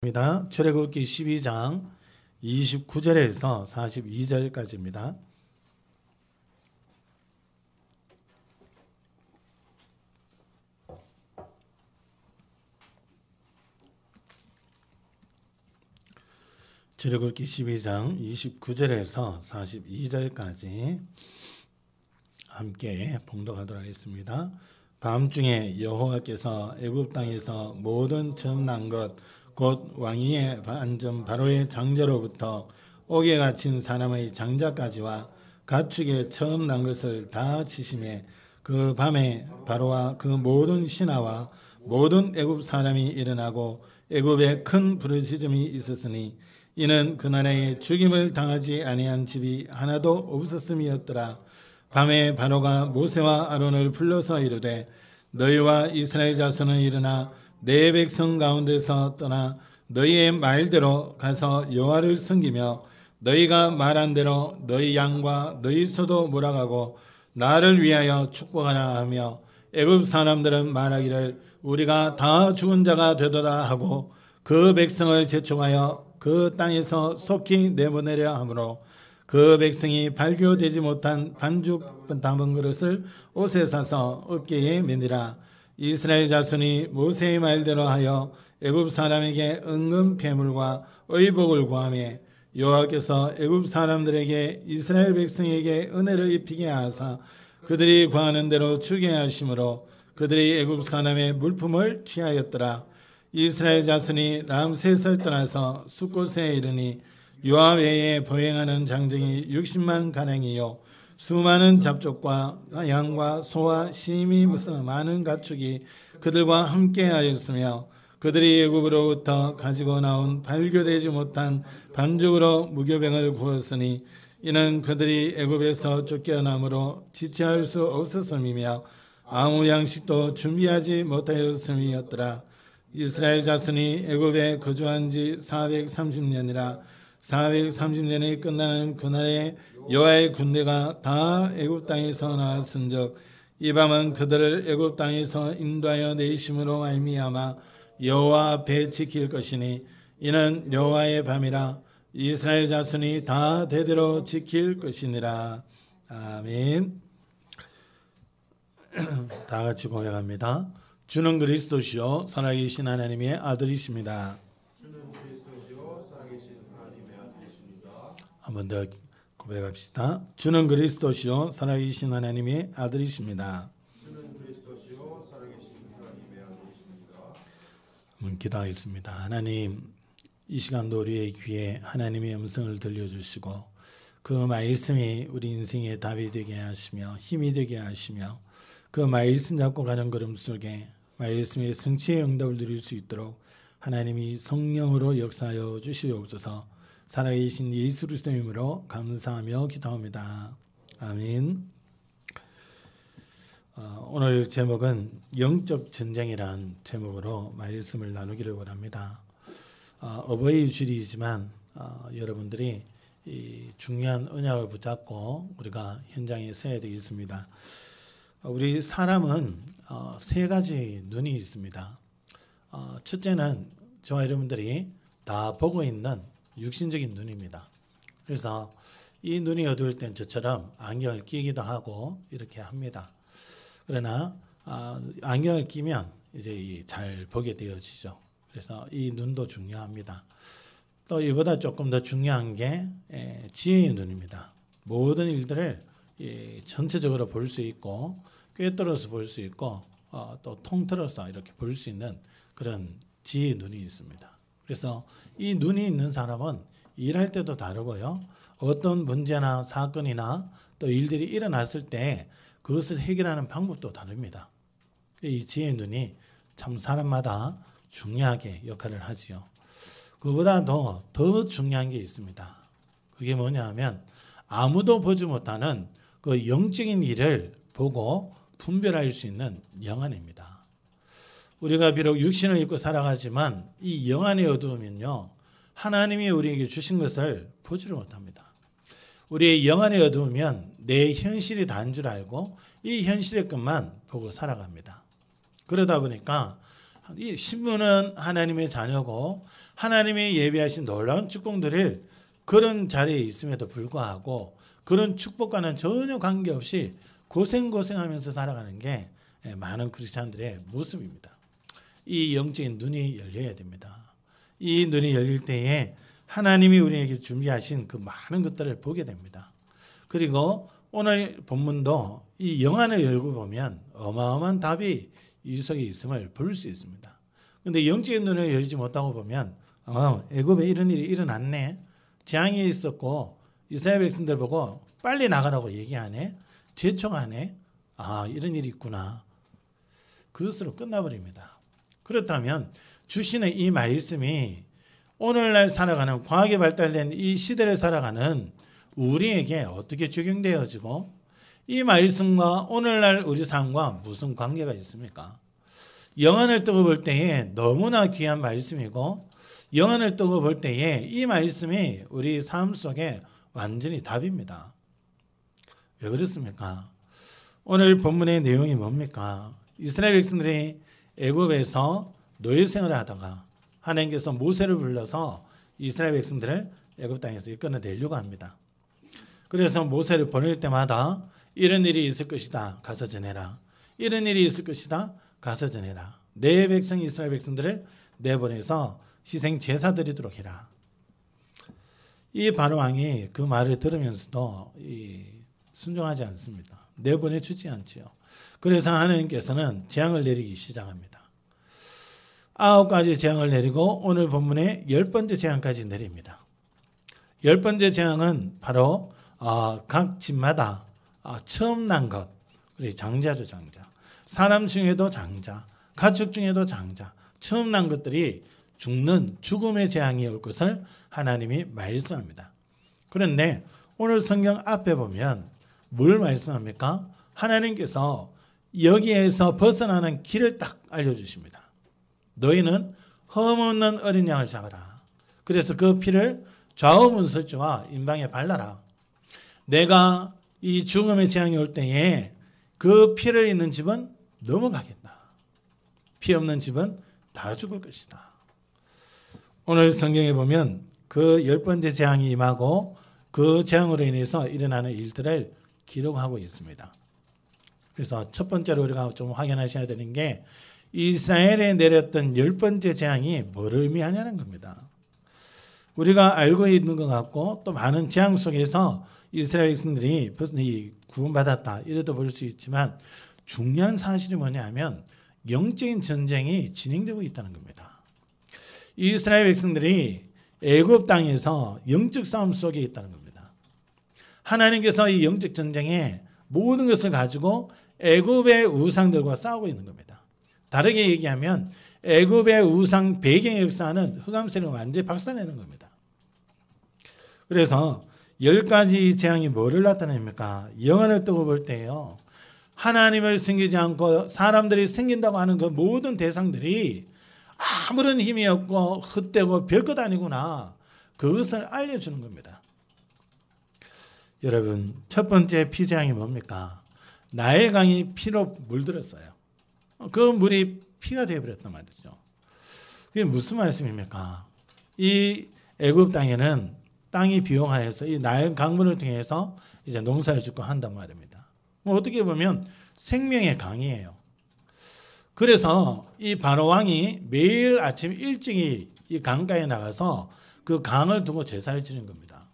출애굽기 12장 29절에서 42절까지입니다. 출애굽기 12장 29절에서 42절까지 함께 봉독하도록 하겠습니다. 밤중에 여호와께서 애굽 땅에서 모든 처음 난 것 곧 왕위에 앉은 바로의 장자로부터 옥에 갇힌 사람의 장자까지와 가축의 처음 난 것을 다 치심에 그 밤에 바로와 그 모든 신하와 모든 애굽 사람이 일어나고 애굽에 큰 부르짖음이 있었으니 이는 그 나라에 죽임을 당하지 아니한 집이 하나도 없었음이었더라. 밤에 바로가 모세와 아론을 불러서 이르되 너희와 이스라엘 자손은 일어나 내 백성 가운데서 떠나 너희의 말대로 가서 여호와를 섬기며 너희가 말한 대로 너희 양과 너희 소도 몰아가고 나를 위하여 축복하라 하며 애굽 사람들은 말하기를 우리가 다 죽은 자가 되도다 하고 그 백성을 재촉하여 그 땅에서 속히 내보내려 하므로 그 백성이 발교되지 못한 반죽 담은 그릇을 옷에 사서 어깨에 매니라. 이스라엘 자손이 모세의 말대로 하여 애굽 사람에게 은금 폐물과 의복을 구하며 여호와께서 애굽 사람들에게 이스라엘 백성에게 은혜를 입히게 하사 그들이 구하는 대로 주게 하심으로 그들이 애굽 사람의 물품을 취하였더라. 이스라엘 자손이 람셋을 떠나서 숫곳에 이르니 여호와 외에 보행하는 장정이 60만 가량이요 수많은 잡족과 양과 소와 심히 많은 가축이 그들과 함께하였으며 그들이 애굽으로부터 가지고 나온 발교되지 못한 반죽으로 무교병을 구웠으니 이는 그들이 애굽에서 쫓겨남으로 지체할 수 없었음이며 아무 양식도 준비하지 못하였음이었더라. 이스라엘 자손이 애굽에 거주한 지 430년이라 430년이 끝나는 그날에 여호와의 군대가 다 애굽 땅에서 나왔은즉 이 밤은 그들을 애굽 땅에서 인도하여 내심으로 말미암아 여호와 앞에 지킬 것이니 이는 여호와의 밤이라. 이스라엘 자손이 다 대대로 지킬 것이니라. 아멘. 다 같이 고백합니다. 주는 그리스도시요 살아계신 하나님의 아들이십니다. 한 번 더 고백합시다. 주는 그리스도시요 살아계신 하나님의 아들이십니다. 한번 기도하겠습니다. 하나님, 이 시간도 우리의 귀에 하나님의 음성을 들려주시고 그 말씀이 우리 인생의 답이 되게 하시며 힘이 되게 하시며 그 말씀 잡고 가는 걸음 속에 말씀의 성취의 응답을 누릴 수 있도록 하나님이 성령으로 역사하여 주시옵소서. 살아계신 예수 그리스도의 이름으로 감사하며 기도합니다. 아멘. 오늘 제목은 영적 전쟁이란 제목으로 말씀을 나누기를 원합니다. 어버이 주일이지만 여러분들이 이 중요한 언약을 붙잡고 우리가 현장에 서야 되겠습니다. 우리 사람은 세 가지 눈이 있습니다. 첫째는 저와 여러분들이 다 보고 있는 육신적인 눈입니다. 그래서 이 눈이 어두울 땐 저처럼 안경을 끼기도 하고 이렇게 합니다. 그러나 안경을 끼면 이제 잘 보게 되어지죠. 그래서 이 눈도 중요합니다. 또 이보다 조금 더 중요한 게 지혜의 눈입니다. 모든 일들을 전체적으로 볼 수 있고 꿰뚫어서 볼 수 있고 또 통틀어서 이렇게 볼 수 있는 그런 지혜의 눈이 있습니다. 그래서 이 눈이 있는 사람은 일할 때도 다르고요. 어떤 문제나 사건이나 또 일들이 일어났을 때 그것을 해결하는 방법도 다릅니다. 이 지혜의 눈이 참 사람마다 중요하게 역할을 하지요. 그보다도 더 중요한 게 있습니다. 그게 뭐냐 하면 아무도 보지 못하는 그 영적인 일을 보고 분별할 수 있는 영안입니다. 우리가 비록 육신을 입고 살아가지만 이 영안의 어두움은요, 하나님이 우리에게 주신 것을 보지를 못합니다. 우리의 영안의 어두우면 내 현실이 다인 줄 알고 이 현실의 것만 보고 살아갑니다. 그러다 보니까 이 신부는 하나님의 자녀고 하나님이 예비하신 놀라운 축복들을 그런 자리에 있음에도 불구하고 그런 축복과는 전혀 관계없이 고생하면서 살아가는 게 많은 크리스찬들의 모습입니다. 이 영적인 눈이 열려야 됩니다. 이 눈이 열릴 때에 하나님이 우리에게 준비하신 그 많은 것들을 보게 됩니다. 그리고 오늘 본문도 이 영안을 열고 보면 어마어마한 답이 이 속에 있음을 볼 수 있습니다. 그런데 영적인 눈을 열지 못하고 보면 애굽에 이런 일이 일어났네. 재앙이 있었고 이스라엘 백성들 보고 빨리 나가라고 얘기하네. 재촉하네. 이런 일이 있구나. 그것으로 끝나버립니다. 그렇다면 주시는 이 말씀이 오늘날 살아가는 과학이 발달된 이 시대를 살아가는 우리에게 어떻게 적용되어지고 이 말씀과 오늘날 우리 삶과 무슨 관계가 있습니까? 영안을 뜨고 볼 때에 너무나 귀한 말씀이고 영안을 뜨고 볼 때에 이 말씀이 우리 삶 속에 완전히 답입니다. 왜 그렇습니까? 오늘 본문의 내용이 뭡니까? 이스라엘 백성들이 애굽에서 노예 생활을 하다가 하나님께서 모세를 불러서 이스라엘 백성들을 애굽 땅에서 이끌어내려고 합니다. 그래서 모세를 보낼 때마다 이런 일이 있을 것이다. 가서 전해라. 이런 일이 있을 것이다. 가서 전해라. 내 백성 이스라엘 백성들을 내보내서 희생 제사 드리도록 해라. 이 바로 왕이 그 말을 들으면서도 순종하지 않습니다. 내보내 주지 않지요. 그래서 하나님께서는 재앙을 내리기 시작합니다. 9가지 재앙을 내리고 오늘 본문에 10번째 재앙까지 내립니다. 10번째 재앙은 바로 각 집마다 처음 난 것, 우리 장자죠, 장자. 사람 중에도 장자, 가축 중에도 장자, 처음 난 것들이 죽는 죽음의 재앙이 올 것을 하나님이 말씀합니다. 그런데 오늘 성경 앞에 보면 뭘 말씀합니까? 하나님께서 여기에서 벗어나는 길을 딱 알려주십니다. 너희는 흠없는 어린 양을 잡아라. 그래서 그 피를 좌우 문설주와 임방에 발라라. 내가 이 죽음의 재앙이 올 때에 그 피를 있는 집은 넘어가겠다. 피 없는 집은 다 죽을 것이다. 오늘 성경에 보면 그 10번째 재앙이 임하고 그 재앙으로 인해서 일어나는 일들을 기록하고 있습니다. 그래서 첫 번째로 우리가 좀 확인하셔야 되는 게 이스라엘에 내렸던 10번째 재앙이 뭐를 의미하냐는 겁니다. 우리가 알고 있는 것 같고 또 많은 재앙 속에서 이스라엘 백성들이 벌써 구원받았다 이래도 볼 수 있지만 중요한 사실이 뭐냐면 영적인 전쟁이 진행되고 있다는 겁니다. 이스라엘 백성들이 애굽 땅에서 영적 싸움 속에 있다는 겁니다. 하나님께서 이 영적 전쟁에 모든 것을 가지고 애굽의 우상들과 싸우고 있는 겁니다. 다르게 얘기하면 애굽의 우상 배경의 역사는 흑암세력을 완전히 박살내는 겁니다. 그래서 10가지 재앙이 뭐를 나타냅니까? 영안을 뜨고 볼 때요. 하나님을 섬기지 않고 사람들이 섬긴다고 하는 그 모든 대상들이 아무런 힘이 없고 헛되고 별것 아니구나. 그것을 알려주는 겁니다. 여러분, 첫 번째 피재앙이 뭡니까? 나일 강이 피로 물들었어요. 그 물이 피가 되어버렸단 말이죠. 그게 무슨 말씀입니까? 이 애굽 땅에는 땅이 비용하여서 이 나일 강물을 통해서 이제 농사를 짓고 한단 말입니다. 어떻게 보면 생명의 강이에요. 그래서 이 바로 왕이 매일 아침 일찍이 이 강가에 나가서 그 강을 두고 제사를 지는 겁니다.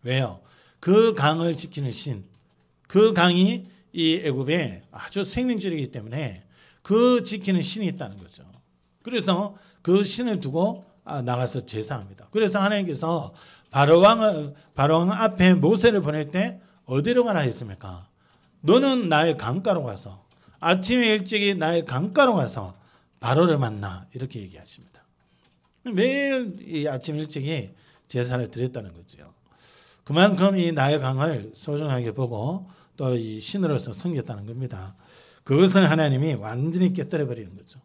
왜요? 그 강을 지키는 신, 그 강이 이 애굽에 아주 생명줄이기 때문에 그 지키는 신이 있다는 거죠. 그래서 그 신을 두고 나가서 제사합니다. 그래서 하나님께서 바로 왕 앞에 모세를 보낼 때 어디로 가라 했습니까? 너는 나의 강가로 가서 아침에 일찍이 나의 강가로 가서 바로를 만나 이렇게 얘기하십니다. 매일 이 아침 일찍이 제사를 드렸다는 거죠. 그만큼 이 나의 강을 소중하게 보고 또 이 신으로서 섬겼다는 겁니다. 그것을 하나님이 완전히 깨뜨려 버리는 거죠.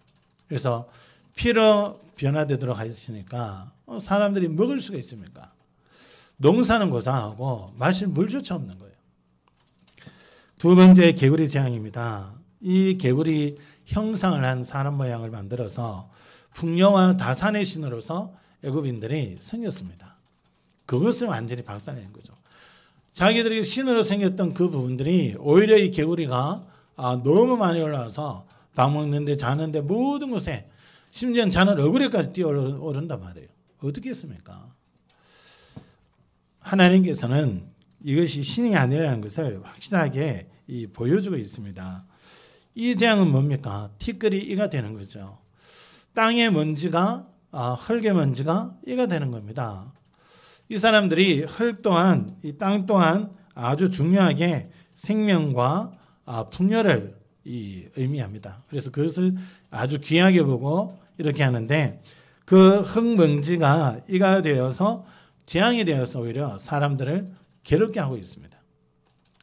그래서 피로 변화되도록 하시니까 사람들이 먹을 수가 있습니까? 농사는 고사하고 마실 물조차 없는 거예요. 두 번째 개구리 재앙입니다. 이 개구리 형상을 한 사람 모양을 만들어서 풍요와 다산의 신으로서 애굽인들이 생겼습니다. 그것을 완전히 박살낸 거죠. 자기들이 신으로 생겼던 그 부분들이 오히려 이 개구리가 너무 많이 올라와서 밥 먹는데 자는데 모든 곳에 심지어는 자는 얼굴에까지 뛰어오른단 말이에요. 어떻게 했습니까? 하나님께서는 이것이 신이 아니라는 것을 확실하게 보여주고 있습니다. 이 재앙은 뭡니까? 티끌이 이가 되는 거죠. 땅의 먼지가 흙의 먼지가 이가 되는 겁니다. 이 사람들이 흙 또한 이 땅 또한 아주 중요하게 생명과 풍요를 의미합니다. 그래서 그것을 아주 귀하게 보고 이렇게 하는데 그 흙먼지가 이가 되어서 재앙이 되어서 오히려 사람들을 괴롭게 하고 있습니다.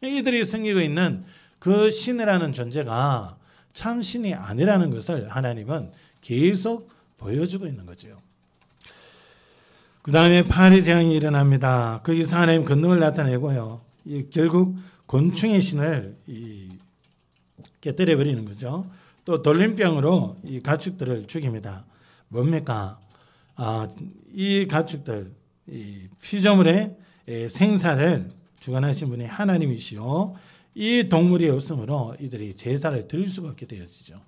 이들이 섬기고 있는 그 신이라는 존재가 참 신이 아니라는 것을 하나님은 계속 보여주고 있는 거죠. 그 다음에 파리 재앙이 일어납니다. 거기서 하나님 권능을 나타내고요. 결국 곤충의 신을 깨뜨려 버리는 거죠. 또 돌림병으로 이 가축들을 죽입니다. 뭡니까? 이 가축들, 이 피조물의 생사를 주관하신 분이 하나님이시요. 이 동물이 없으므로 이들이 제사를 드릴 수가 없게 되어지죠.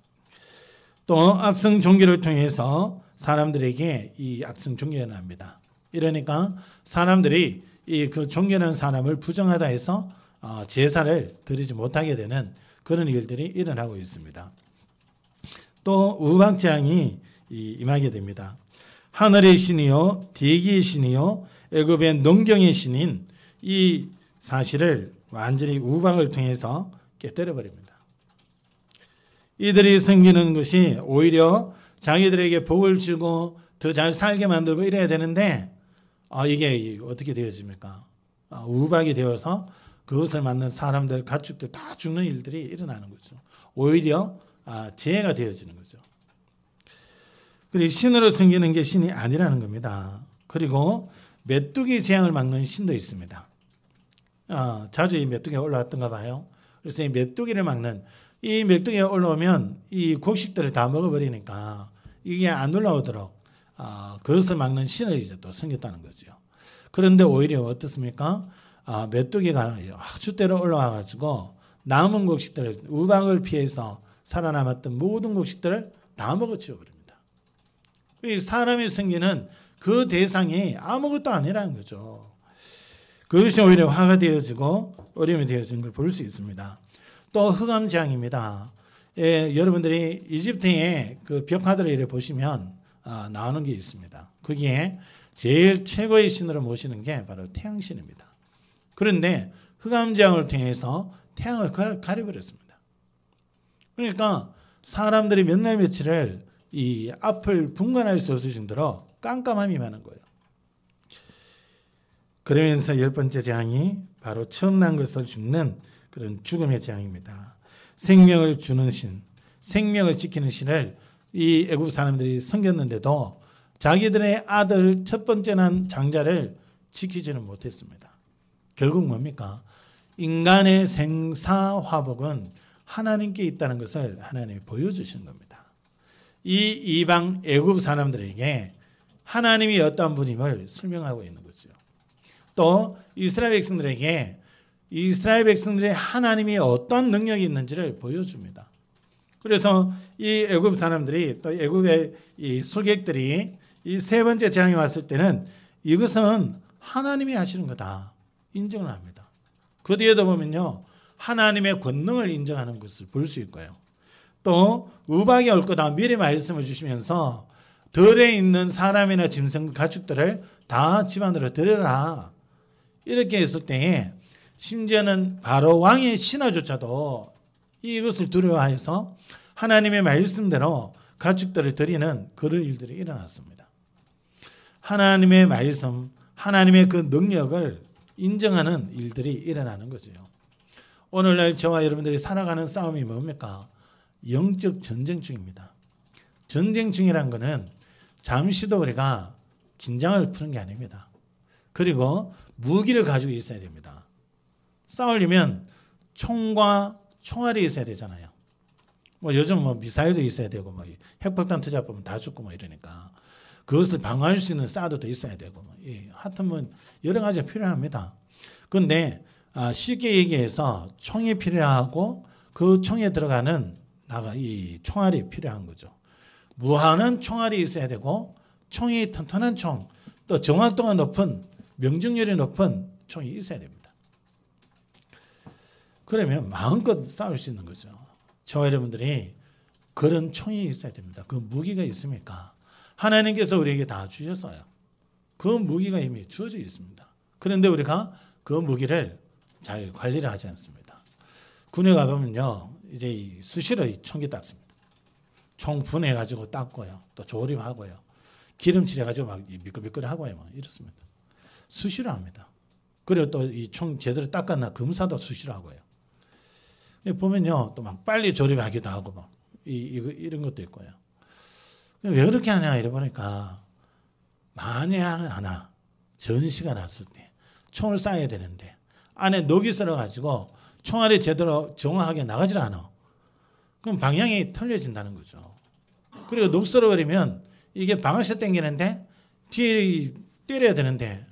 또 악성 종기를 통해서 사람들에게 이 악성 종기가 납니다. 이러니까 사람들이 그 종교하는 사람을 부정하다 해서 제사를 드리지 못하게 되는 그런 일들이 일어나고 있습니다. 또 우박재앙이 임하게 됩니다. 하늘의 신이요 대기의 신이요 애굽의 농경의 신인 이 사실을 완전히 우박을 통해서 깨뜨려 버립니다. 이들이 섬기는 것이 오히려 자기들에게 복을 주고 더 잘 살게 만들고 이래야 되는데 이게 어떻게 되어집니까? 우박이 되어서 그것을 맞는 사람들, 가축들 다 죽는 일들이 일어나는 거죠. 오히려 재해가 되어지는 거죠. 그리고 신으로 섬기는 게 신이 아니라는 겁니다. 그리고 메뚜기 재앙을 막는 신도 있습니다. 자주 이 메뚜기가 올라왔던가 봐요. 그래서 이 메뚜기를 막는 이 메뚜기가 올라오면 이 곡식들을 다 먹어버리니까 이게 안 올라오도록 그것을 막는 신을 이제 또 섬겼다는 거죠. 그런데 오히려 어떻습니까? 메뚜기가 아주 때로 올라와 가지고 남은 곡식들을 우박을 피해서 살아남았던 모든 곡식들을 다 먹어치워 버립니다. 사람이 섬기는 그 대상이 아무것도 아니라는 거죠. 그것이 오히려 화가 되어지고 어려움이 되어지는 걸 볼 수 있습니다. 또 흑암 재앙입니다. 여러분들이 이집트의 그 벽화들을 보시면 나오는 게 있습니다. 거기에 제일 최고의 신으로 모시는 게 바로 태양신입니다. 그런데 흑암 재앙을 통해서 태양을 가려버렸습니다. 그러니까 사람들이 몇 날 며칠을 이 앞을 분간할 수 없을 정도로 깜깜함이 많은 거예요. 그러면서 열 번째 재앙이 바로 처음 난 것을 죽는 그런 죽음의 재앙입니다. 생명을 주는 신, 생명을 지키는 신을 이 애굽 사람들이 섬겼는데도 자기들의 아들 첫 번째 난 장자를 지키지는 못했습니다. 결국 뭡니까? 인간의 생사화복은 하나님께 있다는 것을 하나님이 보여주시는 겁니다. 이 이방 애굽 사람들에게 하나님이 어떤 분임을 설명하고 있는 거죠. 또 이스라엘 백성들에게 이스라엘 백성들의 하나님이 어떤 능력이 있는지를 보여줍니다. 그래서 이 애굽 사람들이 또 애굽의 이 수객들이 이 세 번째 재앙이 왔을 때는 이것은 하나님이 하시는 거다 인정을 합니다. 그 뒤에도 보면요 하나님의 권능을 인정하는 것을 볼 수 있고요. 또 우박이 올 거다 미리 말씀을 주시면서 들에 있는 사람이나 짐승 가축들을 다 집안으로 데려라 이렇게 했을 때에 심지어는 바로 왕의 신하조차도 이것을 두려워해서 하나님의 말씀대로 가축들을 드리는 그런 일들이 일어났습니다. 하나님의 말씀, 하나님의 그 능력을 인정하는 일들이 일어나는 거죠. 오늘날 저와 여러분들이 살아가는 싸움이 뭡니까? 영적 전쟁 중입니다. 전쟁 중이란 것은 잠시도 우리가 긴장을 푸는 게 아닙니다. 그리고 무기를 가지고 있어야 됩니다. 싸우려면 총과 총알이 있어야 되잖아요. 요즘 미사일도 있어야 되고 핵폭탄 터져 보면 다 죽고 이러니까 그것을 방어할 수 있는 사드도 있어야 되고 하여튼 뭐 여러 가지가 필요합니다. 그런데 쉽게 얘기해서 총이 필요하고 그 총에 들어가는 이 총알이 필요한 거죠. 무한한 총알이 있어야 되고 총이 튼튼한 총, 또 정확도가 높은 명중률이 높은 총이 있어야 됩니다. 그러면 마음껏 싸울 수 있는 거죠. 저와 여러분들이 그런 총이 있어야 됩니다. 그 무기가 있습니까? 하나님께서 우리에게 다 주셨어요. 그 무기가 이미 주어져 있습니다. 그런데 우리가 그 무기를 잘 관리를 하지 않습니다. 군에 가보면요, 이제 수시로 총기 닦습니다. 총 분해가지고 닦고요, 또 조립하고요, 기름칠해가지고 막 미끌미끌하고요, 막 이렇습니다. 수시로 합니다. 그리고 또 이 총 제대로 닦았나 검사도 수시로 하고요. 보면요, 또 막 빨리 조립하기도 하고 막 이런 것도 있고요. 왜 그렇게 하냐 이래 보니까 만에 하나 전시가 났을 때 총을 쏴야 되는데 안에 녹이 썰어가지고 총알이 제대로 정확하게 나가질 않아. 그럼 방향이 틀려진다는 거죠. 그리고 녹 썰어버리면 이게 방아쇠 당기는데 뒤에 때려야 되는데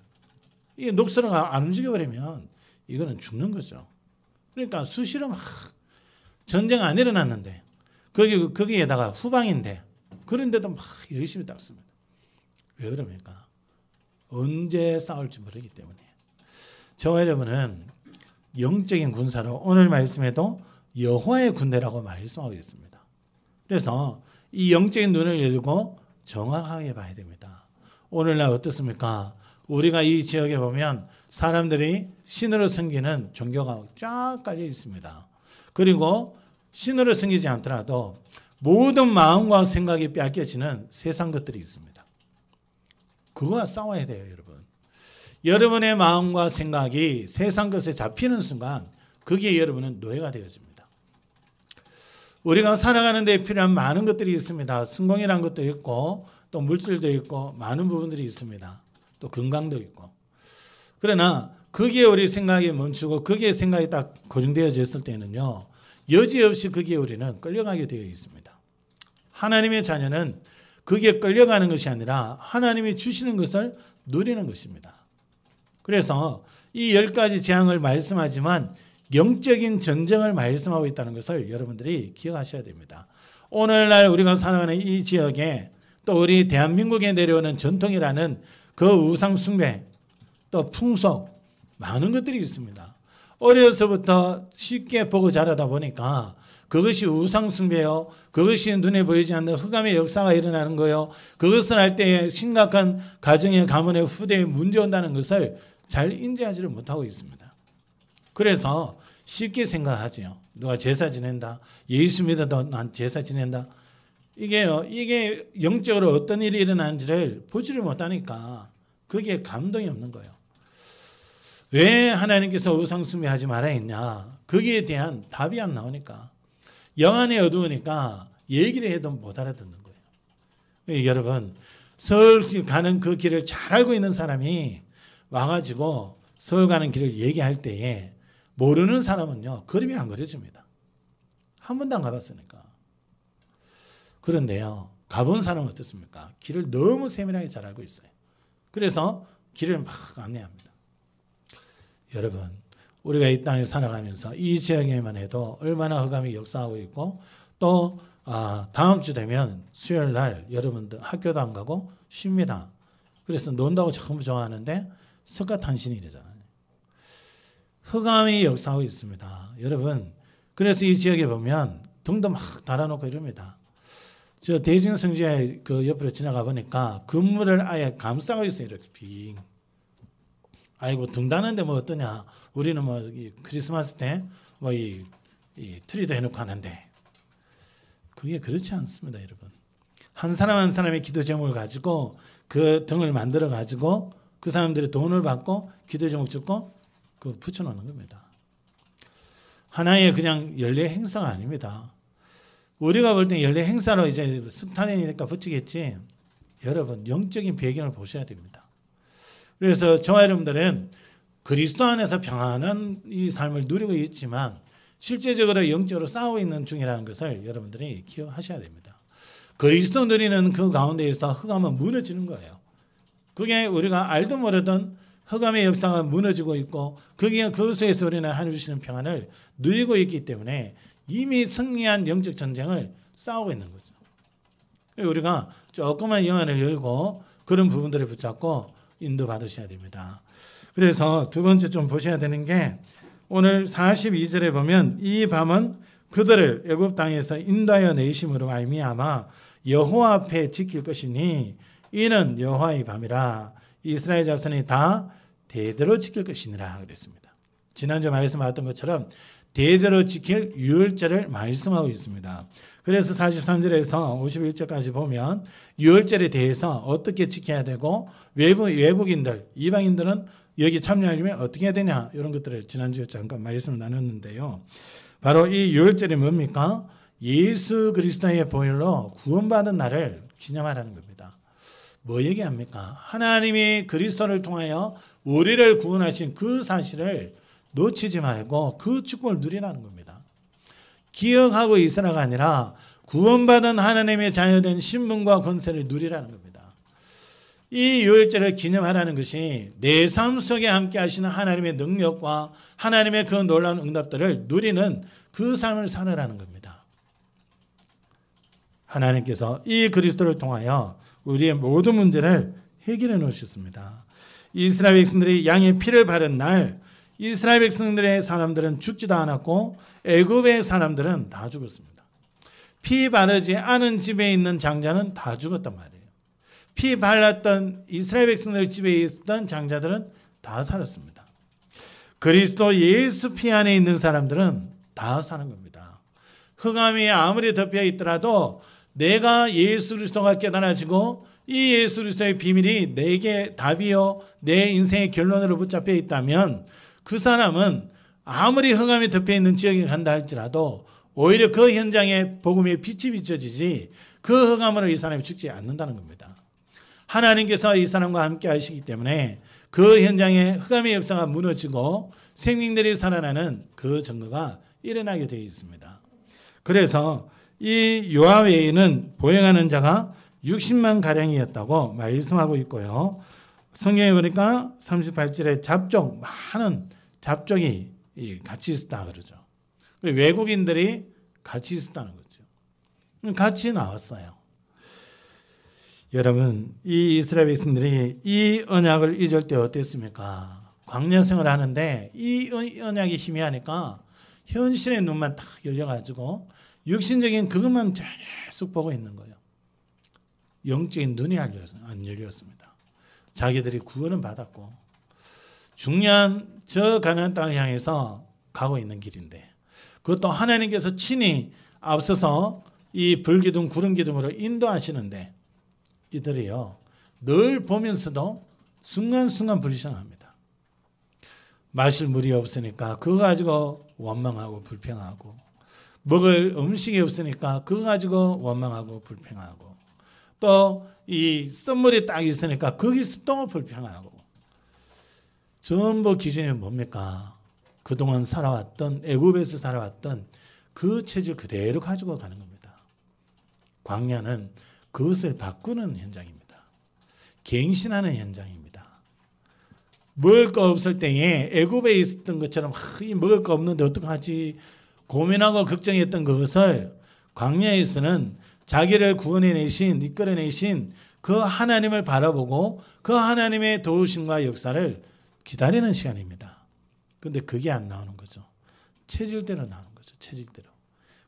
이게 녹 썰어가 안 움직여버리면 이거는 죽는 거죠. 그러니까 수시로 막 전쟁 안 일어났는데 거기에다가 후방인데 그런데도 막 열심히 닦습니다. 왜 그럽니까? 언제 싸울지 모르기 때문에. 저와 여러분은 영적인 군사로 오늘 말씀에도 여호와의 군대라고 말씀하고 있습니다. 그래서 이 영적인 눈을 열고 정확하게 봐야 됩니다. 오늘날 어떻습니까? 우리가 이 지역에 보면 사람들이 신으로 섬기는 종교가 쫙 깔려 있습니다. 그리고 신으로 섬기지 않더라도 모든 마음과 생각이 빼앗겨지는 세상 것들이 있습니다. 그거와 싸워야 돼요, 여러분. 여러분의 마음과 생각이 세상 것에 잡히는 순간 거기에 여러분은 노예가 되어집니다. 우리가 살아가는 데 필요한 많은 것들이 있습니다. 성공이라는 것도 있고 또 물질도 있고 많은 부분들이 있습니다. 또 건강도 있고. 그러나 거기에 우리 생각이 멈추고 거기에 생각이 딱 고정되어졌을 때는요, 여지없이 거기에 우리는 끌려가게 되어 있습니다. 하나님의 자녀는 거기에 끌려가는 것이 아니라 하나님이 주시는 것을 누리는 것입니다. 그래서 이 10가지 재앙을 말씀하지만 영적인 전쟁을 말씀하고 있다는 것을 여러분들이 기억하셔야 됩니다. 오늘날 우리가 살아가는 이 지역에 또 우리 대한민국에 내려오는 전통이라는 그 우상 숭배, 또 풍속, 많은 것들이 있습니다. 어려서부터 쉽게 보고 자라다 보니까 그것이 우상 숭배요, 그것이 눈에 보이지 않는 흑암의 역사가 일어나는 거요, 그것을 할 때 심각한 가정의 가문의 후대에 문제 온다는 것을 잘 인지하지를 못하고 있습니다. 그래서 쉽게 생각하지요. 누가 제사 지낸다, 예수 믿어도 난 제사 지낸다. 이게 영적으로 어떤 일이 일어나는지를 보지를 못하니까 거기에 감동이 없는 거예요. 왜 하나님께서 우상 숭배하지 말아야 했냐? 거기에 대한 답이 안 나오니까. 영안이 어두우니까 얘기를 해도 못 알아듣는 거예요. 여러분, 서울 가는 그 길을 잘 알고 있는 사람이 와가지고 서울 가는 길을 얘기할 때에 모르는 사람은요, 그림이 안 그려집니다. 한 번도 안 가봤으니까. 그런데요, 가본 사람은 어떻습니까? 길을 너무 세밀하게 잘 알고 있어요. 그래서 길을 막 안내합니다. 여러분, 우리가 이 땅에 살아가면서 이 지역에만 해도 얼마나 흑암이 역사하고 있고, 또 다음 주 되면 수요일 날 여러분들 학교도 안 가고 쉽니다. 그래서 논다고 전부 좋아하는데 석가탄신일이잖아요. 흑암이 역사하고 있습니다. 여러분, 그래서 이 지역에 보면 등도 막 달아놓고 이럽니다. 저 대진성지에 그 옆으로 지나가 보니까 건물을 아예 감싸고 있어요. 이렇게 빙. 아이고, 등 다는데 뭐 어떠냐. 우리는 뭐 크리스마스 때 뭐 이 트리도 해놓고 하는데 그게 그렇지 않습니다, 여러분. 한 사람 한 사람의 기도 제목을 가지고 그 등을 만들어 가지고 그 사람들이 돈을 받고 기도 제목 짓고 그 붙여놓는 겁니다. 하나의 그냥 연례 행사가 아닙니다. 우리가 볼 때 연례 행사로 이제 석탄이니까 붙이겠지. 여러분, 영적인 배경을 보셔야 됩니다. 그래서 저와 여러분들은 그리스도 안에서 평안한 이 삶을 누리고 있지만 실제적으로 영적으로 싸우고 있는 중이라는 것을 여러분들이 기억하셔야 됩니다. 그리스도 누리는 그 가운데에서 흑암은 무너지는 거예요. 그게 우리가 알도 모르던 흑암의 역사가 무너지고 있고 그것에서 우리는 하나님 주시는 평안을 누리고 있기 때문에 이미 승리한 영적 전쟁을 싸우고 있는 거죠. 우리가 조그만 영안을 열고 그런 부분들을 붙잡고 인도받으셔야 됩니다. 그래서 두 번째 좀 보셔야 되는 게 오늘 42절에 보면 이 밤은 그들을 애굽 땅에서 인도하여 내심으로 말미암아 여호와 앞에 지킬 것이니 이는 여호와의 밤이라 이스라엘 자손이 다 대대로 지킬 것이니라 그랬습니다. 지난주 말씀하셨던 것처럼 대대로 지킬 유월절을 말씀하고 있습니다. 그래서 43절에서 51절까지 보면 유월절에 대해서 어떻게 지켜야 되고 외국인들, 이방인들은 여기 참여하려면 어떻게 해야 되냐 이런 것들을 지난주에 잠깐 말씀을 나눴는데요. 바로 이 유월절이 뭡니까? 예수 그리스도의 보혈로 구원받은 날을 기념하라는 겁니다. 뭐 얘기합니까? 하나님이 그리스도를 통하여 우리를 구원하신 그 사실을 놓치지 말고 그 축복을 누리라는 겁니다. 기억하고 있으라가 아니라 구원받은 하나님의 자녀된 신분과 권세를 누리라는 겁니다. 이 유월절을 기념하라는 것이 내 삶 속에 함께 하시는 하나님의 능력과 하나님의 그 놀라운 응답들을 누리는 그 삶을 살아라는 겁니다. 하나님께서 이 그리스도를 통하여 우리의 모든 문제를 해결해 놓으셨습니다. 이스라엘 백성들이 양의 피를 바른 날 이스라엘 백성들의 사람들은 죽지도 않았고 애굽의 사람들은 다 죽었습니다. 피 바르지 않은 집에 있는 장자는 다 죽었단 말이에요. 피 발랐던 이스라엘 백성들 집에 있었던 장자들은 다 살았습니다. 그리스도 예수 피 안에 있는 사람들은 다 사는 겁니다. 흑암이 아무리 덮여 있더라도 내가 예수 그리스도가 깨달아지고 이 예수 그리스도의 비밀이 내게 답이요 내 인생의 결론으로 붙잡혀 있다면 그 사람은 아무리 흑암이 덮여 있는 지역에 간다 할지라도 오히려 그 현장에 복음의 빛이 비춰지지 그 흑암으로 이 사람이 죽지 않는다는 겁니다. 하나님께서 이 사람과 함께 하시기 때문에 그 현장에 흑암의 역사가 무너지고 생명들이 살아나는 그 증거가 일어나게 되어 있습니다. 그래서 이 요아웨이는 보행하는 자가 60만 가량이었다고 말씀하고 있고요. 성경에 보니까 38절에 잡족, 많은 잡족이 같이 있었다 그러죠. 외국인들이 같이 있었다는 거죠. 같이 나왔어요. 여러분, 이 이스라엘 백성들이 이 언약을 잊을 때 어땠습니까? 광야 생활을 하는데 이 언약이 희미하니까 현실의 눈만 딱 열려가지고 육신적인 그것만 계속 보고 있는 거예요. 영적인 눈이 안 열렸습니다. 자기들이 구원은 받았고 중요한 저 가나안 땅을 향해서 가고 있는 길인데 그것도 하나님께서 친히 앞서서 이 불기둥 구름기둥으로 인도하시는데 이들이요 늘 보면서도 순간순간 불쌍합니다. 마실 물이 없으니까 그거 가지고 원망하고 불평하고 먹을 음식이 없으니까 그거 가지고 원망하고 불평하고 또 이 썬물이 딱 있으니까 거기서 또 불평하고 전부 기준이 뭡니까? 그동안 살아왔던 애굽에서 살아왔던 그 체질 그대로 가지고 가는 겁니다. 광야는 그것을 바꾸는 현장입니다. 갱신하는 현장입니다. 먹을 거 없을 때에 애굽에 있었던 것처럼 먹을 거 없는데 어떡하지 고민하고 걱정했던 그것을 광야에서는 자기를 구원해내신 이끌어내신 그 하나님을 바라보고 그 하나님의 도우심과 역사를 기다리는 시간입니다. 그런데 그게 안 나오는 거죠. 체질대로 나오는 거죠. 체질대로.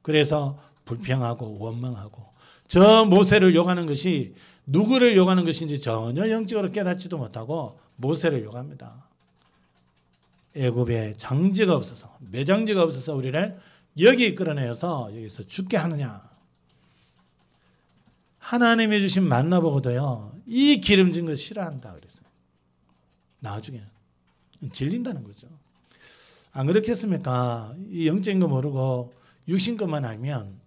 그래서 불평하고 원망하고 저 모세를 욕하는 것이 누구를 욕하는 것인지 전혀 영적으로 깨닫지도 못하고 모세를 욕합니다. 애굽에 장지가 없어서 매장지가 없어서 우리를 여기 끌어내서 여기서 죽게 하느냐. 하나님이 주신 만나 보고도요. 이 기름진 거 싫어한다 그랬어요. 나중에는 질린다는 거죠. 안 그렇겠습니까? 이 영적인 거 모르고 육신 것만 알면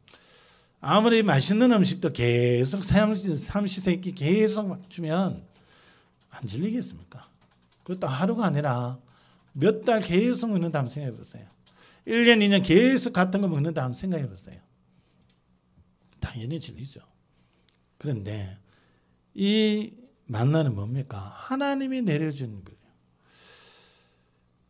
아무리 맛있는 음식도 계속 삼시세끼 계속 주면 안 질리겠습니까? 그것도 하루가 아니라 몇 달 계속 먹는다 한번 생각해 보세요. 1년, 2년 계속 같은 거 먹는다 한번 생각해 보세요. 당연히 질리죠. 그런데 이 만나는 뭡니까? 하나님이 내려주는 거예요.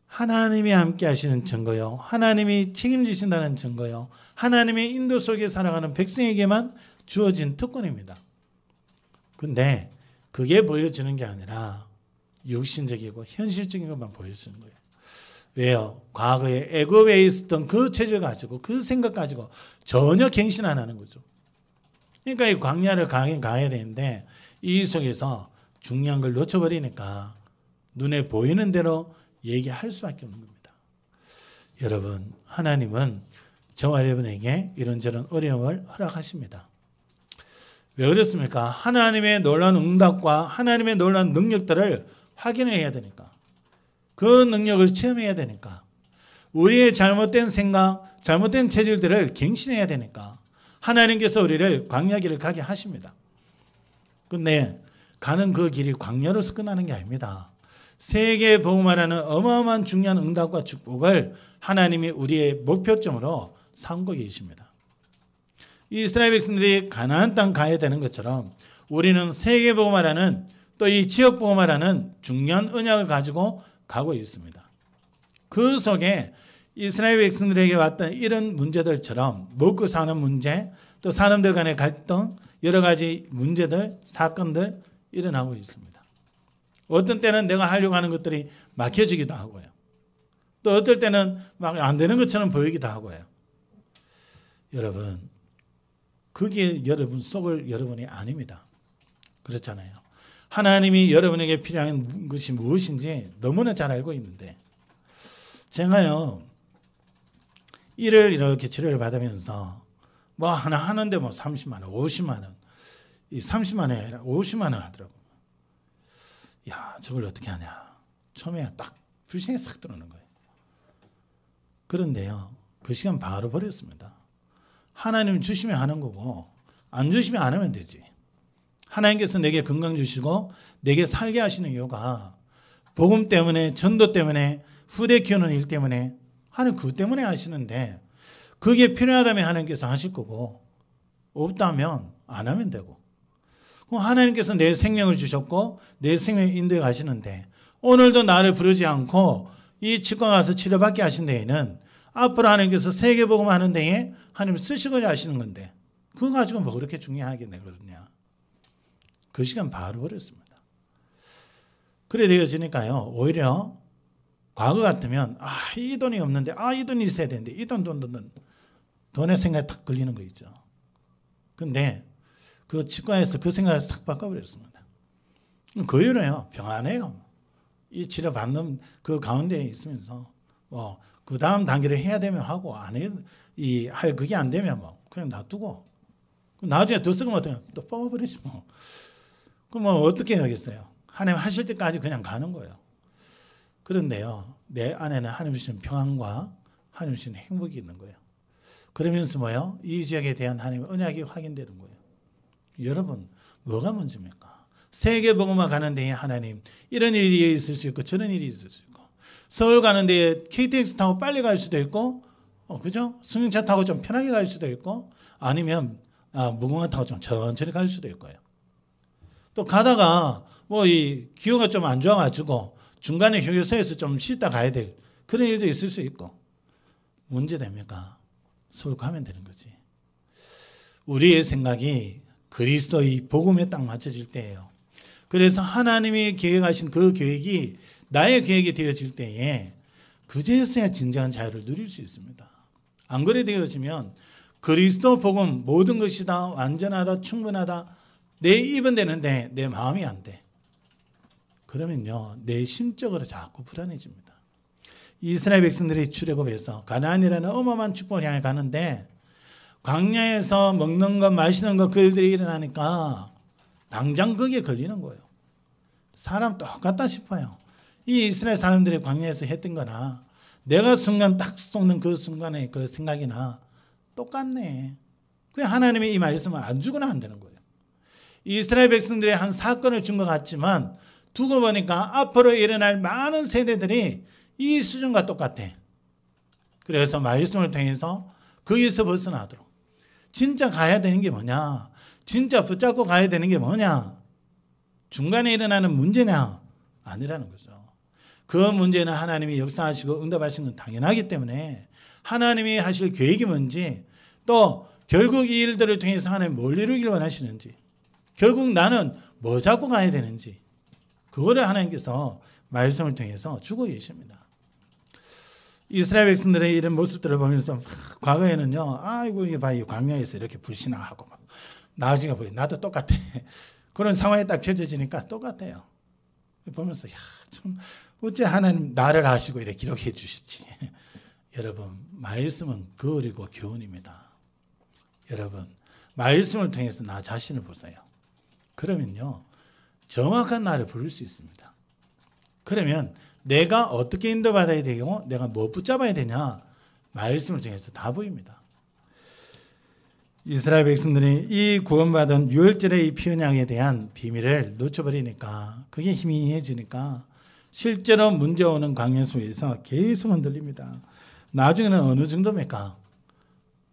하나님이 함께 하시는 증거요. 하나님이 책임지신다는 증거요. 하나님의 인도 속에 살아가는 백성에게만 주어진 특권입니다. 근데 그게 보여지는 게 아니라 육신적이고 현실적인 것만 보여주는 거예요. 왜요? 과거에 애굽에 있었던 그 체질 가지고 그 생각 가지고 전혀 갱신 안 하는 거죠. 그러니까 이 광야를 가긴 가야 되는데 이 속에서 중요한 걸 놓쳐버리니까 눈에 보이는 대로 얘기할 수밖에 없는 겁니다. 여러분, 하나님은 저와 여러분에게 이런저런 어려움을 허락하십니다. 왜 그렇습니까? 하나님의 놀라운 응답과 하나님의 놀라운 능력들을 확인해야 되니까. 그 능력을 체험해야 되니까. 우리의 잘못된 생각, 잘못된 체질들을 갱신해야 되니까. 하나님께서 우리를 광야길을 가게 하십니다. 그런데 가는 그 길이 광야로서 끝나는 게 아닙니다. 세계 복음화라는 어마어마한 중요한 응답과 축복을 하나님이 우리의 목표점으로 삼고 계십니다. 이스라엘 백성들이 가나안 땅 가야 되는 것처럼 우리는 세계 복음화라는 또 이 지역 복음화라는 중요한 언약을 가지고 가고 있습니다. 그 속에 이스라엘 백성들에게 왔던 이런 문제들처럼 먹고 사는 문제, 또 사람들 간의 갈등, 여러 가지 문제들, 사건들 일어나고 있습니다. 어떤 때는 내가 하려고 하는 것들이 막혀지기도 하고요. 또 어떨 때는 막 안 되는 것처럼 보이기도 하고요. 여러분, 그게 여러분 속을 여러분이 아닙니다. 그렇잖아요. 하나님이 여러분에게 필요한 것이 무엇인지 너무나 잘 알고 있는데 제가요 일을 이렇게 치료를 받으면서 뭐 하나 하는데 뭐 30만 원, 50만 원, 이 30만 원이 아니라 50만 원 하더라고요. 야, 저걸 어떻게 하냐. 처음에 딱 불신이 싹 들어오는 거예요. 그런데요, 그 시간 바로 버렸습니다. 하나님 주시면 하는 거고 안 주시면 안 하면 되지. 하나님께서 내게 건강 주시고 내게 살게 하시는 이유가 복음 때문에, 전도 때문에, 후대 키우는 일 때문에 하나님 그 때문에 하시는데 그게 필요하다면 하나님께서 하실 거고 없다면 안 하면 되고 하나님께서 내 생명을 주셨고 내 생명을 인도해 가시는데 오늘도 나를 부르지 않고 이 치과 가서 치료받게 하신 데에는 앞으로 하나님께서 세계복음 하는 데에 하나님 쓰시고자 하시는 건데 그거 가지고 뭐 그렇게 중요하게 내거든요. 그 시간 바로 버렸습니다. 그래 되어지니까요. 오히려 과거 같으면 이 돈이 없는데 이 돈이 있어야 되는데 이 돈의 생각이 딱 걸리는 거 있죠. 근데 그 치과에서 그 생각을 싹 바꿔버렸습니다. 그 이후로요. 평안해요. 이 치료받는 그 가운데 있으면서 뭐 그 다음 단계를 해야 되면 하고 안 해, 할 그게 안 되면 뭐 그냥 놔두고 나중에 더 쓰면 어떡해 또 뽑아버리지 뭐. 그럼 뭐 어떻게 해야겠어요? 하나님 하실 때까지 그냥 가는 거예요. 그런데요, 내 안에는 하나님 주신 평안과 하나님 주신 행복이 있는 거예요. 그러면서 뭐요? 이 지역에 대한 하나님의 언약이 확인되는 거예요. 여러분, 뭐가 먼저입니까? 세계복음화 가는 데에 하나님 이런 일이 있을 수 있고 저런 일이 있을 수 있고 서울 가는 데에 KTX 타고 빨리 갈 수도 있고 그죠? 승용차 타고 좀 편하게 갈 수도 있고 아니면 무궁화 타고 좀 천천히 갈 수도 있고요. 또 가다가 뭐 이 기후가 좀 안 좋아가지고 중간에 휴게소에서 좀 쉬다 가야 될 그런 일도 있을 수 있고 문제 됩니까? 서울 가면 되는 거지. 우리의 생각이 그리스도의 복음에 딱 맞춰질 때예요. 그래서 하나님이 계획하신 그 계획이 나의 계획이 되어질 때에 그제서야 진정한 자유를 누릴 수 있습니다. 안 그래 되어지면 그리스도 복음 모든 것이 다 완전하다 충분하다 내 입은 되는데 내 마음이 안 돼. 그러면요 내 심적으로 자꾸 불안해집니다. 이스라엘 백성들이 출애굽해서 가나안이라는 어마어마한 축복을 향해 가는데 광야에서 먹는 것 마시는 것 그 일들이 일어나니까 당장 거기에 걸리는 거예요. 사람 똑같다 싶어요. 이 이스라엘 사람들이 광야에서 했던 거나 내가 순간 딱 쏟는 그 순간의 그 생각이나 똑같네. 그냥 하나님의 이 말씀을 안 주거나 안 되는 거예요. 이스라엘 백성들의 한 사건을 준 것 같지만 두고 보니까 앞으로 일어날 많은 세대들이 이 수준과 똑같아. 그래서 말씀을 통해서 거기서 벗어나도록 진짜 가야 되는 게 뭐냐? 진짜 붙잡고 가야 되는 게 뭐냐? 중간에 일어나는 문제냐? 아니라는 거죠. 그 문제는 하나님이 역사하시고 응답하신 건 당연하기 때문에 하나님이 하실 계획이 뭔지, 또 결국 이 일들을 통해서 하나님 뭘 이루기를 원하시는지, 결국 나는 뭐 잡고 가야 되는지, 그거를 하나님께서 말씀을 통해서 주고 계십니다. 이스라엘 백성들의 이런 모습들을 보면서 과거에는요, 아이고 이게 봐요, 광야에서 이렇게 불신앙하고 막 나중에 보여, 나도 똑같아. 그런 상황이 딱 펼쳐지니까 똑같아요. 보면서 참 어째 하나님 나를 아시고 이렇게 기록해 주셨지. 여러분, 말씀은 거울이고 교훈입니다. 여러분, 말씀을 통해서 나 자신을 보세요. 그러면요, 정확한 나를 부를 수 있습니다. 그러면 내가 어떻게 인도받아야 되고 내가 뭐 붙잡아야 되냐, 말씀을 통해서 다 보입니다. 이스라엘 백성들이 이 구원받은 유월절의 이 피언양에 대한 비밀을 놓쳐버리니까, 그게 희미해지니까 실제로 문제 오는 광야수에서 계속 흔들립니다. 나중에는 어느 정도입니까?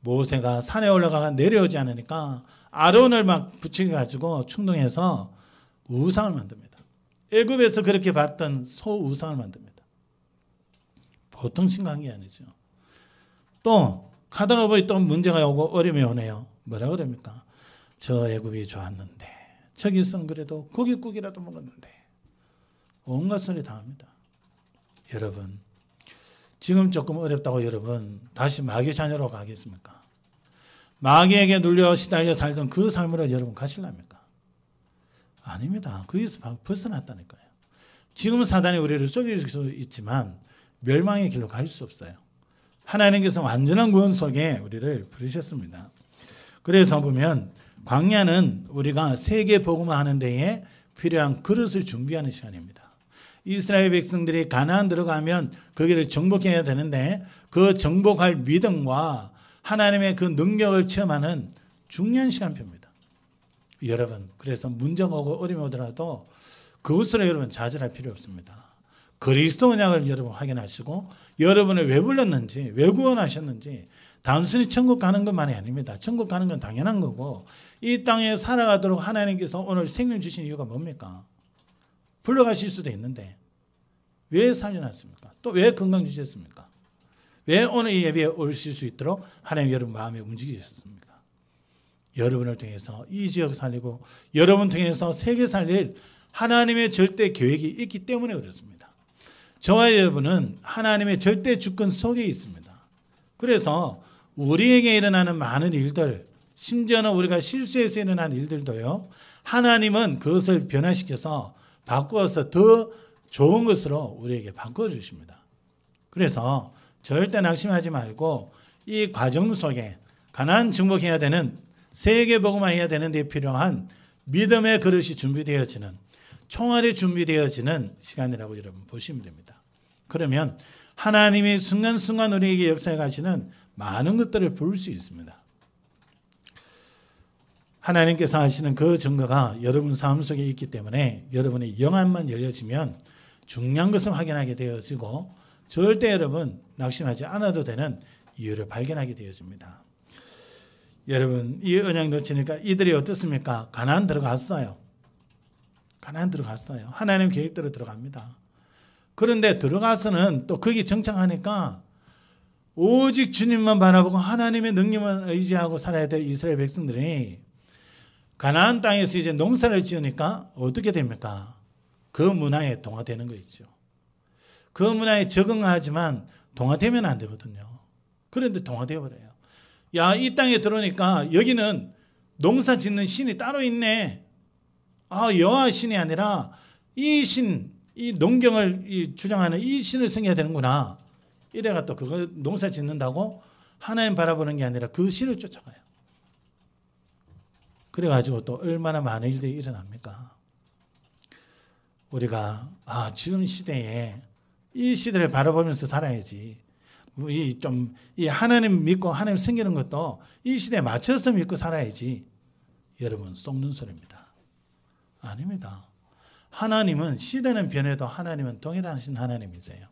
모세가 산에 올라가가 내려오지 않으니까 아론을 막 붙여가지고 충동해서 우상을 만듭니다. 애굽에서 그렇게 봤던 소 우상을 만듭니다. 보통 심각한 게 아니죠. 또 가다가 보니 또 문제가 오고 어려움이 오네요. 뭐라 그럽니까? 저 애굽이 좋았는데, 저기서는 그래도 고깃국이라도 먹었는데, 온갖 소리 다 합니다. 여러분, 지금 조금 어렵다고 여러분 다시 마귀 자녀로 가겠습니까? 마귀에게 눌려 시달려 살던 그 삶으로 여러분 가실랍니까? 아닙니다. 거기서 벗어났다니까요. 지금 사단이 우리를 속일 수 있지만 멸망의 길로 갈 수 없어요. 하나님께서 완전한 구원 속에 우리를 부르셨습니다. 그래서 보면 광야는 우리가 세계 복음화 하는 데에 필요한 그릇을 준비하는 시간입니다. 이스라엘 백성들이 가나안 들어가면 거기를 정복해야 되는데, 그 정복할 믿음과 하나님의 그 능력을 체험하는 중요한 시간표입니다. 여러분, 그래서 문제가 오고 어려움이 오더라도 그것으로 여러분 좌절할 필요 없습니다. 그리스도 언약을 여러분 확인하시고, 여러분을 왜 불렀는지, 왜 구원하셨는지, 단순히 천국 가는 것만이 아닙니다. 천국 가는 건 당연한 거고, 이 땅에 살아가도록 하나님께서 오늘 생명 주신 이유가 뭡니까? 불러가실 수도 있는데 왜 살려놨습니까? 또 왜 건강 주셨습니까? 왜 오늘 이 예배에 오실 수 있도록 하나님 여러분 마음에 움직이셨습니까? 여러분을 통해서 이 지역 살리고 여러분 통해서 세계 살릴 하나님의 절대 계획이 있기 때문에 그렇습니다. 저와 여러분은 하나님의 절대 주권 속에 있습니다. 그래서 우리에게 일어나는 많은 일들, 심지어는 우리가 실수해서 일어난 일들도요, 하나님은 그것을 변화시켜서 바꾸어서 더 좋은 것으로 우리에게 바꿔주십니다. 그래서 절대 낙심하지 말고 이 과정 속에 가나안 정복해야 되는, 세계 복음화해야 되는 데 필요한 믿음의 그릇이 준비되어지는, 총알이 준비되어지는 시간이라고 여러분 보시면 됩니다. 그러면 하나님이 순간순간 우리에게 역사해 가시는 많은 것들을 볼 수 있습니다. 하나님께서 하시는 그 증거가 여러분 삶 속에 있기 때문에 여러분의 영안만 열려지면 중요한 것을 확인하게 되어지고, 절대 여러분 낙심하지 않아도 되는 이유를 발견하게 되어집니다. 여러분, 이 언약 놓치니까 이들이 어떻습니까? 가나안 들어갔어요. 가나안 들어갔어요. 하나님 계획대로 들어갑니다. 그런데 들어가서는 또 거기 정착하니까 오직 주님만 바라보고 하나님의 능력만 의지하고 살아야 될 이스라엘 백성들이 가나안 땅에서 이제 농사를 지으니까 어떻게 됩니까? 그 문화에 동화되는 거 있죠. 그 문화에 적응하지만 동화되면 안 되거든요. 그런데 동화되어 버려요. 야, 이 땅에 들어오니까 여기는 농사 짓는 신이 따로 있네. 아, 여호와 신이 아니라 이 신, 이 농경을 주장하는 이 신을 섬겨야 되는구나. 이래가 또 그거 농사 짓는다고 하나님 바라보는 게 아니라 그 신을 쫓아가요. 그래가지고 또 얼마나 많은 일들이 일어납니까? 우리가 지금 시대에 이 시대를 바라보면서 살아야지. 이 하나님 믿고 하나님 섬기는 것도 이 시대에 맞춰서 믿고 살아야지. 여러분, 속는 소리입니다. 아닙니다. 하나님은 시대는 변해도 하나님은 동일하신 하나님이세요.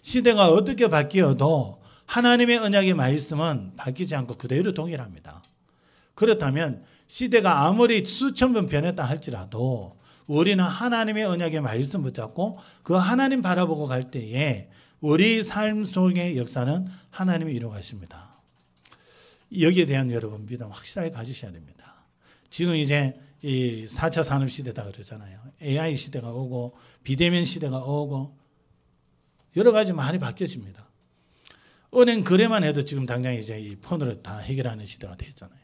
시대가 어떻게 바뀌어도 하나님의 언약의 말씀은 바뀌지 않고 그대로 동일합니다. 그렇다면 시대가 아무리 수천 번 변했다 할지라도 우리는 하나님의 언약의 말씀 붙잡고 그 하나님 바라보고 갈 때에 우리 삶 속의 역사는 하나님이 이루어가십니다. 여기에 대한 여러분 믿음 확실하게 가지셔야 됩니다. 지금 이제 이 4차 산업시대다 그러잖아요. AI 시대가 오고 비대면 시대가 오고 여러 가지 많이 바뀌어집니다. 은행 거래만 해도 지금 당장 이제 이 폰으로 다 해결하는 시대가 됐잖아요.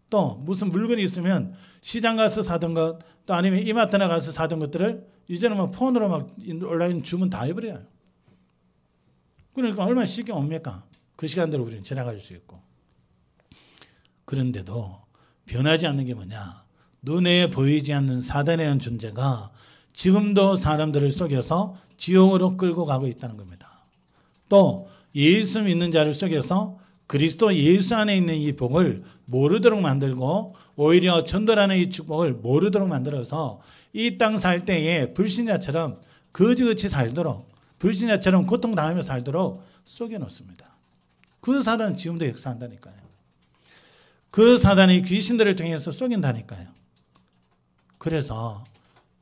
또 무슨 물건이 있으면 시장 가서 사던 것, 또 아니면 이마트나 가서 사던 것들을 이제는 막 폰으로 막 온라인 주문 다 해버려요. 그러니까 얼마나 쉽게 옵니까? 그 시간대로 우리는 지나갈 수 있고. 그런데도 변하지 않는 게 뭐냐? 눈에 보이지 않는 사단이라는 존재가 지금도 사람들을 속여서 지옥으로 끌고 가고 있다는 겁니다. 또 예수 믿는 자를 속여서 그리스도 예수 안에 있는 이 복을 모르도록 만들고 오히려 전도라는 이 축복을 모르도록 만들어서 이 땅 살 때에 불신자처럼 거지같이 살도록 불신자처럼 고통당하며 살도록 속여놓습니다. 그 사단은 지금도 역사한다니까요. 그 사단이 귀신들을 통해서 속인다니까요. 그래서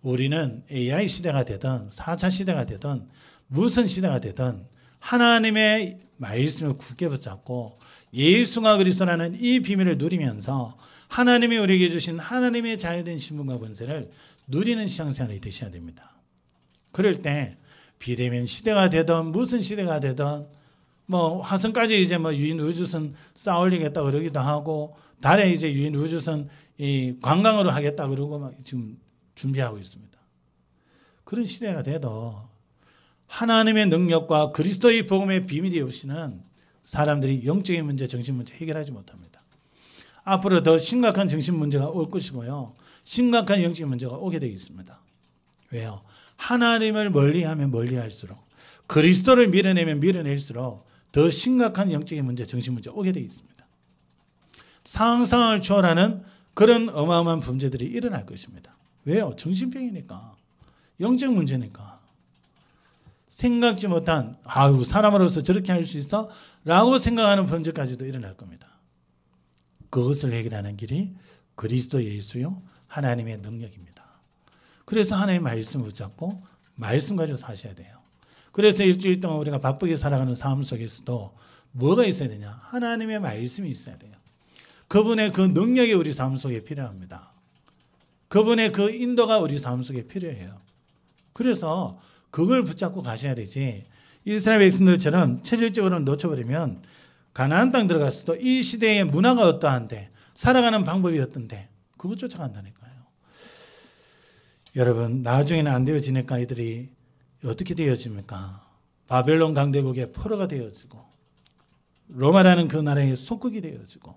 우리는 AI 시대가 되든 4차 시대가 되든 무슨 시대가 되든 하나님의 말씀을 굳게 붙잡고 예수가 그리스도라는 이 비밀을 누리면서 하나님이 우리에게 주신 하나님의 자유된 신분과 권세를 누리는 신앙생활이 되셔야 됩니다. 그럴 때 비대면 시대가 되든 무슨 시대가 되든 뭐 화성까지 이제 뭐 유인 우주선 쌓아 올리겠다 그러기도 하고 달에 이제 유인 우주선 이 관광으로 하겠다 그러고 막 지금 준비하고 있습니다. 그런 시대가 돼도 하나님의 능력과 그리스도의 복음의 비밀이 없이는 사람들이 영적인 문제, 정신 문제 해결하지 못합니다. 앞으로 더 심각한 정신 문제가 올 것이고요. 심각한 영적인 문제가 오게 되어 있습니다. 왜요? 하나님을 멀리하면 멀리할수록 그리스도를 밀어내면 밀어낼수록 더 심각한 영적인 문제, 정신 문제 오게 되어 있습니다. 상상을 초월하는 그런 어마어마한 범죄들이 일어날 것입니다. 왜요? 정신병이니까. 영적 문제니까. 생각지 못한 사람으로서 저렇게 할 수 있어? 라고 생각하는 범죄까지도 일어날 겁니다. 그것을 해결하는 길이 그리스도 예수요 하나님의 능력입니다. 그래서 하나님의 말씀을 붙잡고 말씀 가지고 사셔야 돼요. 그래서 일주일 동안 우리가 바쁘게 살아가는 삶 속에서도 뭐가 있어야 되냐? 하나님의 말씀이 있어야 돼요. 그분의 그 능력이 우리 삶 속에 필요합니다. 그분의 그 인도가 우리 삶 속에 필요해요. 그래서 그걸 붙잡고 가셔야 되지. 이스라엘 백성들처럼 체질적으로 놓쳐버리면 가나안 땅 들어갔어도 이 시대의 문화가 어떠한데 살아가는 방법이 어떤데 그거 쫓아간다니까요. 여러분 나중에는 안 되어지니까 이들이 어떻게 되어집니까? 바벨론 강대국의 포로가 되어지고 로마라는 그 나라의 속국이 되어지고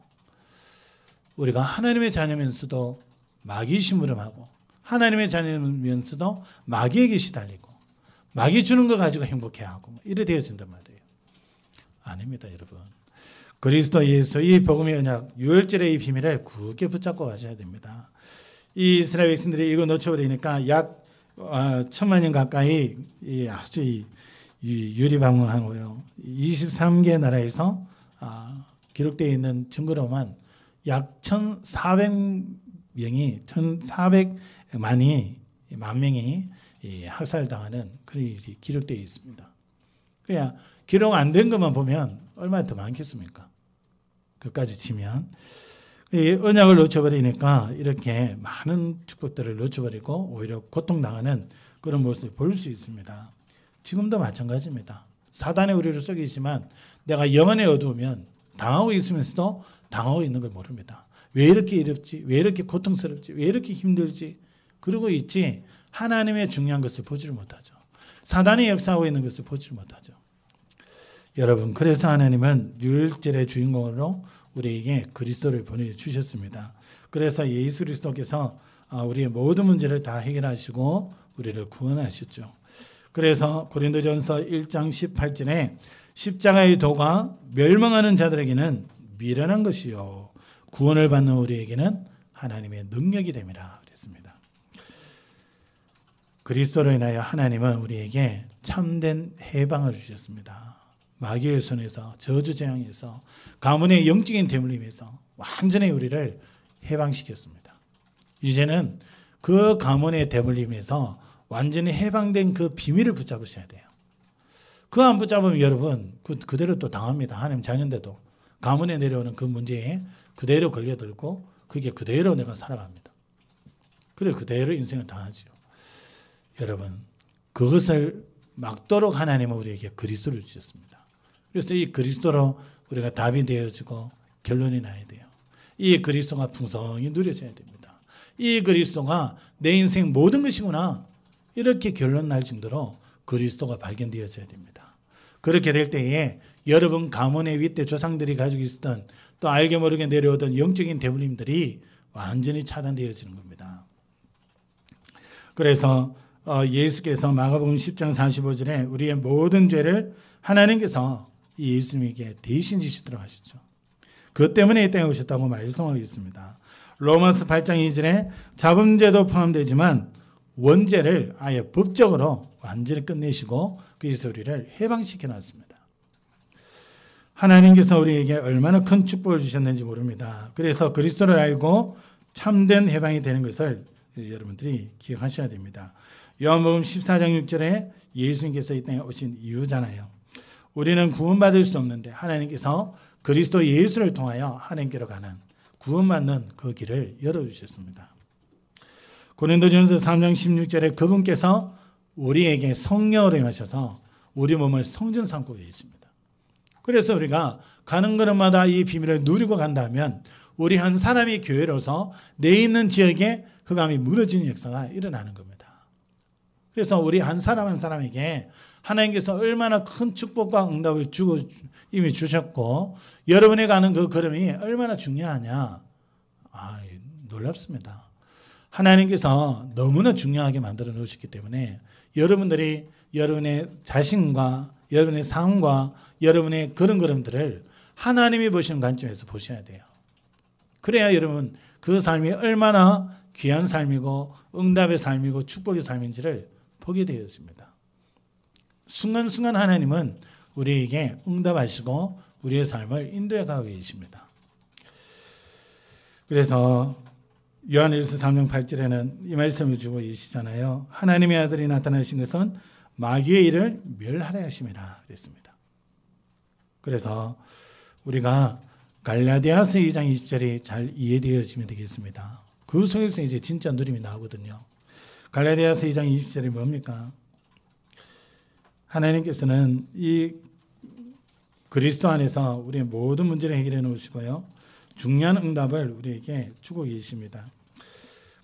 우리가 하나님의 자녀면서도 마귀 심부름하고 하나님의 자녀면서도 마귀에게 시달리고 마귀 주는 거 가지고 행복해하고 이래 되어진단 말이에요. 아닙니다, 여러분. 그리스도 예수 이 복음의 언약 유월절의 이 비밀을 굳게 붙잡고 가셔야 됩니다. 이 이스라엘 백성들이 이거 놓쳐버리니까 약 1000만 년 가까이 아주 유리방황하고요. 23개 나라에서 기록되어 있는 증거로만 약 1,400명이 1,400만 명이 학살당하는 그런 일이 기록되어 있습니다. 그냥 기록 안 된 것만 보면 얼마나 더 많겠습니까? 그까지 치면 언약을 놓쳐버리니까 이렇게 많은 축복들을 놓쳐버리고 오히려 고통당하는 그런 모습을 볼 수 있습니다. 지금도 마찬가지입니다. 사단이 우리를 속이지만 내가 영혼에 어두우면 당하고 있으면서도 당하고 있는 걸 모릅니다. 왜 이렇게 어렵지? 왜 이렇게 고통스럽지? 왜 이렇게 힘들지? 그러고 있지 하나님의 중요한 것을 보지를 못하죠. 사단이 역사하고 있는 것을 보지를 못하죠. 여러분 그래서 하나님은 유월절의 주인공으로 우리에게 그리스도를 보내주셨습니다. 그래서 예수 그리스도께서 우리의 모든 문제를 다 해결하시고 우리를 구원하셨죠. 그래서 고린도전서 1장 18절에 십자가의 도가 멸망하는 자들에게는 미련한 것이요 구원을 받는 우리에게는 하나님의 능력이 됨이라 그랬습니다. 그리스도로 인하여 하나님은 우리에게 참된 해방을 주셨습니다. 마귀의 손에서 저주재앙에서 가문의 영적인 대물림에서 완전히 우리를 해방시켰습니다. 이제는 그 가문의 대물림에서 완전히 해방된 그 비밀을 붙잡으셔야 돼요. 그거 안 붙잡으면 여러분 그대로 또 당합니다. 하나님 자녀인데도 가문에 내려오는 그 문제에 그대로 걸려들고 그게 그대로 내가 살아갑니다. 그래 그대로 인생을 당하죠. 여러분 그것을 막도록 하나님은 우리에게 그리스도를 주셨습니다. 그래서 이 그리스도로 우리가 답이 되어지고 결론이 나야 돼요. 이 그리스도가 풍성히 누려져야 됩니다. 이 그리스도가 내 인생 모든 것이구나 이렇게 결론 날 정도로 그리스도가 발견되어져야 됩니다. 그렇게 될 때에 여러분 가문의 윗대 조상들이 가지고 있었던 또 알게 모르게 내려오던 영적인 대물림들이 완전히 차단되어지는 겁니다. 그래서 예수께서 마가복음 10장 45절에 우리의 모든 죄를 하나님께서 예수님에게 대신 지시도록 하셨죠. 그 때문에 이 땅에 오셨다고 말씀하고 있습니다. 로마서 8장 2절에 자범죄도 포함되지만 원죄를 아예 법적으로 완전히 끝내시고 그래서 우리를 해방시켜 놨습니다. 하나님께서 우리에게 얼마나 큰 축복을 주셨는지 모릅니다. 그래서 그리스도를 알고 참된 해방이 되는 것을 여러분들이 기억하셔야 됩니다. 요한복음 14장 6절에 예수님께서 이 땅에 오신 이유잖아요. 우리는 구원받을 수 없는데 하나님께서 그리스도 예수를 통하여 하나님께로 가는 구원받는 그 길을 열어주셨습니다. 고린도전서 3장 16절에 그분께서 우리에게 성령으로 임하셔서 우리 몸을 성전 삼고 계십니다. 그래서 우리가 가는 걸음마다 이 비밀을 누리고 간다면 우리 한 사람이 교회로서 내 있는 지역에 흑암이 무너지는 역사가 일어나는 겁니다. 그래서 우리 한 사람 한 사람에게 하나님께서 얼마나 큰 축복과 응답을 이미 주셨고 여러분이 가는 그 걸음이 얼마나 중요하냐. 놀랍습니다. 하나님께서 너무나 중요하게 만들어 놓으셨기 때문에 여러분들이 여러분의 자신과 여러분의 삶과 여러분의 그런 걸음들을 하나님이 보시는 관점에서 보셔야 돼요. 그래야 여러분 그 삶이 얼마나 귀한 삶이고 응답의 삶이고 축복의 삶인지를 보게 되었습니다. 순간순간 하나님은 우리에게 응답하시고 우리의 삶을 인도해 가고 계십니다. 그래서 요한일서 3장 8절에는 이 말씀을 주고 계시잖아요. 하나님의 아들이 나타나신 것은 마귀의 일을 멸하려 하심이라 그랬습니다. 그래서 우리가 갈라디아서 2장 20절이 잘 이해되어지면 되겠습니다. 그 속에서 이제 진짜 누림이 나오거든요. 갈라디아서 2장 20절이 뭡니까? 하나님께서는 이 그리스도 안에서 우리의 모든 문제를 해결해 놓으시고요. 중요한 응답을 우리에게 주고 계십니다.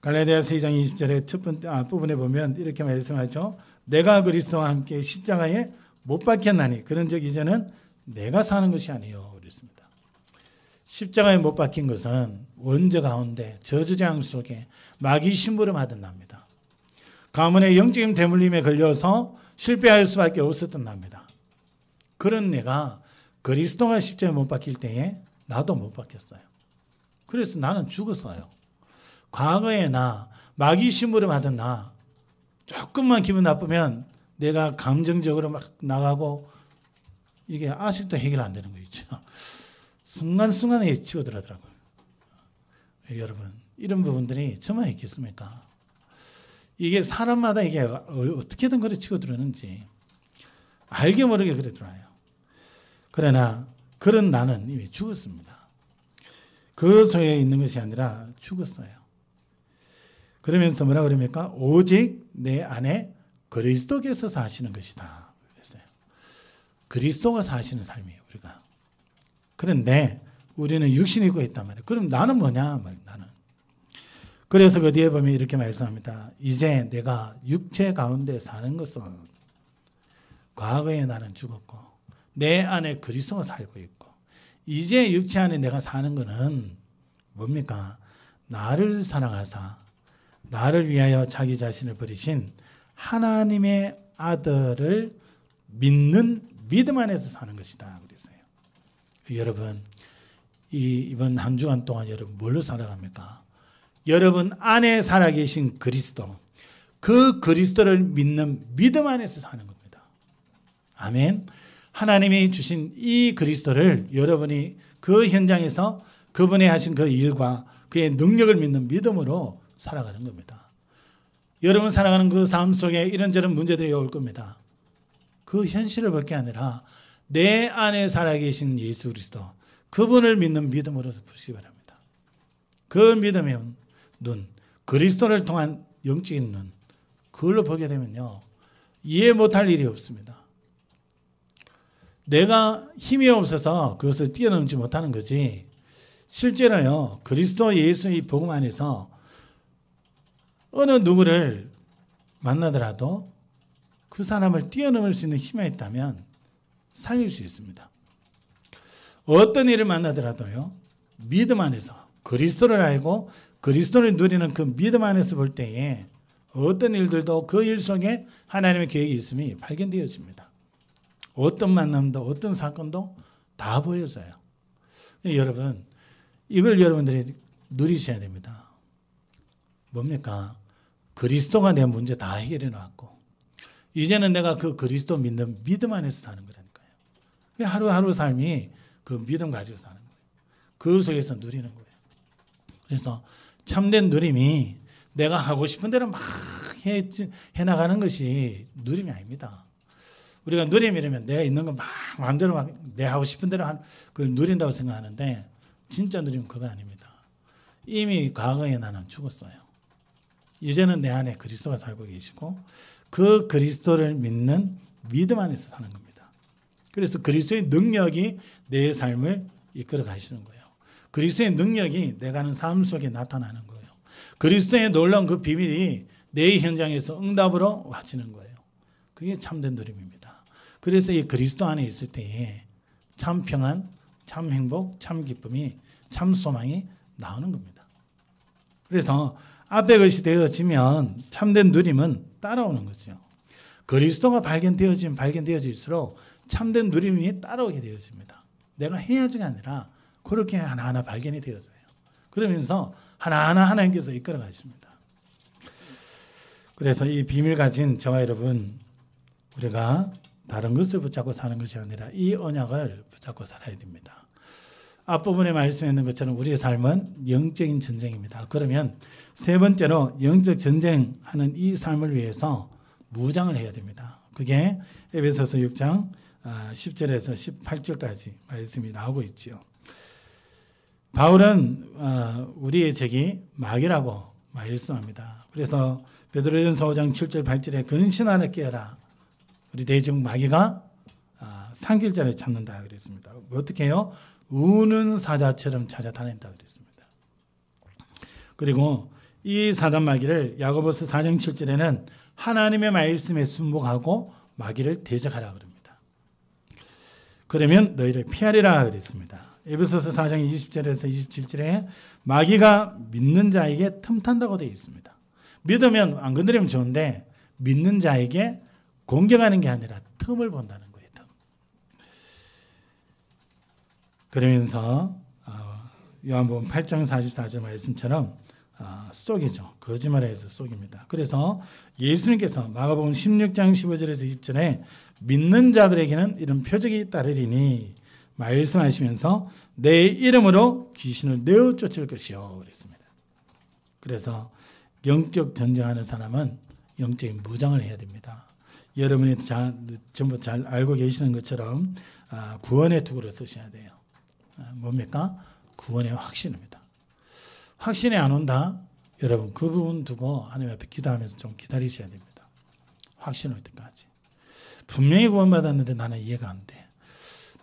갈라디아서 2장 20절의 첫 번째 앞부분에 보면 이렇게 말씀하죠. 내가 그리스도와 함께 십자가에 못 박혔나니 그런즉 이제는 내가 사는 것이 아니요 그랬습니다. 십자가에 못 박힌 것은 원죄 가운데 저주장 속에 마귀 심부름하던 납니다. 가문의 영적인 대물림에 걸려서 실패할 수밖에 없었던 납니다. 그런 내가 그리스도가 십자가에 못 박힐 때에 나도 못 박혔어요. 그래서 나는 죽었어요. 과거에 나 마귀 심부름하던 나 조금만 기분 나쁘면 내가 감정적으로 막 나가고 이게 아직도 해결 안 되는 거 있죠. 순간순간에 치고들어가더라고요. 여러분 이런 부분들이 저만 있겠습니까? 이게 사람마다 이게 어떻게든 그래 치고들었는지 알게 모르게 그래 들어와요. 그러나 그런 나는 이미 죽었습니다. 그 속에 있는 것이 아니라 죽었어요. 그러면서 뭐라 그럽니까? 오직 내 안에 그리스도께서 사시는 것이다. 그랬어요. 그리스도가 사시는 삶이에요, 우리가. 그런데 우리는 육신이 있고 있단 말이에요. 그럼 나는 뭐냐? 나는. 그래서 그 뒤에 보면 이렇게 말씀합니다. 이제 내가 육체 가운데 사는 것은 과거에 나는 죽었고 내 안에 그리스도가 살고 있고 이제 육체 안에 내가 사는 것은 뭡니까? 나를 사랑하사 나를 위하여 자기 자신을 버리신 하나님의 아들을 믿는 믿음 안에서 사는 것이다. 그랬어요. 여러분 이번 한 주간 동안 여러분 뭘로 살아갑니까? 여러분 안에 살아계신 그리스도 그 그리스도를 믿는 믿음 안에서 사는 겁니다. 아멘. 하나님이 주신 이 그리스도를 여러분이 그 현장에서 그분이 하신 그 일과 그의 능력을 믿는 믿음으로 살아가는 겁니다. 여러분 살아가는 그 삶 속에 이런저런 문제들이 올 겁니다. 그 현실을 볼 게 아니라 내 안에 살아계신 예수 그리스도, 그분을 믿는 믿음으로 보시기 바랍니다. 그 믿음의 눈, 그리스도를 통한 영적인 눈, 그걸로 보게 되면요, 이해 못할 일이 없습니다. 내가 힘이 없어서 그것을 뛰어넘지 못하는 거지, 실제로요, 그리스도 예수의 복음 안에서 어느 누구를 만나더라도 그 사람을 뛰어넘을 수 있는 힘이 있다면 살릴 수 있습니다. 어떤 일을 만나더라도요, 믿음 안에서 그리스도를 알고 그리스도를 누리는 그 믿음 안에서 볼 때에 어떤 일들도 그 일 속에 하나님의 계획이 있음이 발견되어집니다. 어떤 만남도 어떤 사건도 다 보여져요. 여러분, 이걸 여러분들이 누리셔야 됩니다. 뭡니까? 그리스도가 내 문제 다 해결해 놨고 이제는 내가 그 그리스도 믿는 믿음 안에서 사는 거라니까요. 하루하루 삶이 그 믿음 가지고 사는 거예요. 그 속에서 누리는 거예요. 그래서 참된 누림이 내가 하고 싶은 대로 막 해나가는 것이 누림이 아닙니다. 우리가 누림이라면 내가 있는 거 막 마음대로 막 내 하고 싶은 대로 그걸 누린다고 생각하는데 진짜 누림은 그거 아닙니다. 이미 과거에 나는 죽었어요. 이제는 내 안에 그리스도가 살고 계시고 그 그리스도를 믿는 믿음 안에서 사는 겁니다. 그래서 그리스도의 능력이 내 삶을 이끌어 가시는 거예요. 그리스도의 능력이 내가 하는 삶 속에 나타나는 거예요. 그리스도의 놀라운 그 비밀이 내 현장에서 응답으로 와지는 거예요. 그게 참된 누림입니다. 그래서 이 그리스도 안에 있을 때에 참 평안, 참 행복, 참 기쁨이, 참 소망이 나오는 겁니다. 그래서 앞에 것이 되어지면 참된 누림은 따라오는 거죠. 그리스도가 발견되어질수록 참된 누림이 따라오게 되어집니다. 내가 해야지가 아니라 그렇게 하나하나 발견이 되어져요. 그러면서 하나하나 하나님께서 이끌어 가십니다. 그래서 이 비밀 가진 저와 여러분, 우리가 다른 것을 붙잡고 사는 것이 아니라 이 언약을 붙잡고 살아야 됩니다. 앞부분에 말씀해 있는 것처럼 우리의 삶은 영적인 전쟁입니다. 그러면 세 번째로 영적 전쟁하는 이 삶을 위해서 무장을 해야 됩니다. 그게 에베소서 6장 10절에서 18절까지 말씀이 나오고 있지요. 바울은 우리의 적이 마귀라고 말씀합니다. 그래서 베드로전서 5장 7절 8절에 근신하라 깨어라. 우리 대적 마귀가 산길자를 찾는다 그랬습니다. 어떻게 해요? 우는 사자처럼 찾아다닌다 그랬습니다. 그리고 이 사단 마귀를 야고보서 4장 7절에는 하나님의 말씀에 순복하고 마귀를 대적하라 그럽니다. 그러면 너희를 피하리라 그랬습니다. 에베소서 4장 20절에서 27절에 마귀가 믿는 자에게 틈탄다고 되어 있습니다. 믿으면 안 건드리면 좋은데 믿는 자에게 공격하는 게 아니라 틈을 본다는 거예요. 틈. 그러면서 요한복음 8장 44절 말씀처럼 속이죠. 거짓말해서 속입니다. 그래서 예수님께서 마가복음 16장 15절에서 20절에 믿는 자들에게는 이런 표적이 따르리니 말씀하시면서 내 이름으로 귀신을 내어 쫓을 것이요 그랬습니다. 그래서 영적 전쟁하는 사람은 영적인 무장을 해야 됩니다. 여러분이 전부 잘 알고 계시는 것처럼 구원의 투구를 쓰셔야 돼요. 뭡니까? 구원의 확신입니다. 확신이 안 온다? 여러분 그 부분 두고 하나님 앞에 기도하면서 좀 기다리셔야 됩니다. 확신 올 때까지. 분명히 구원받았는데 나는 이해가 안 돼.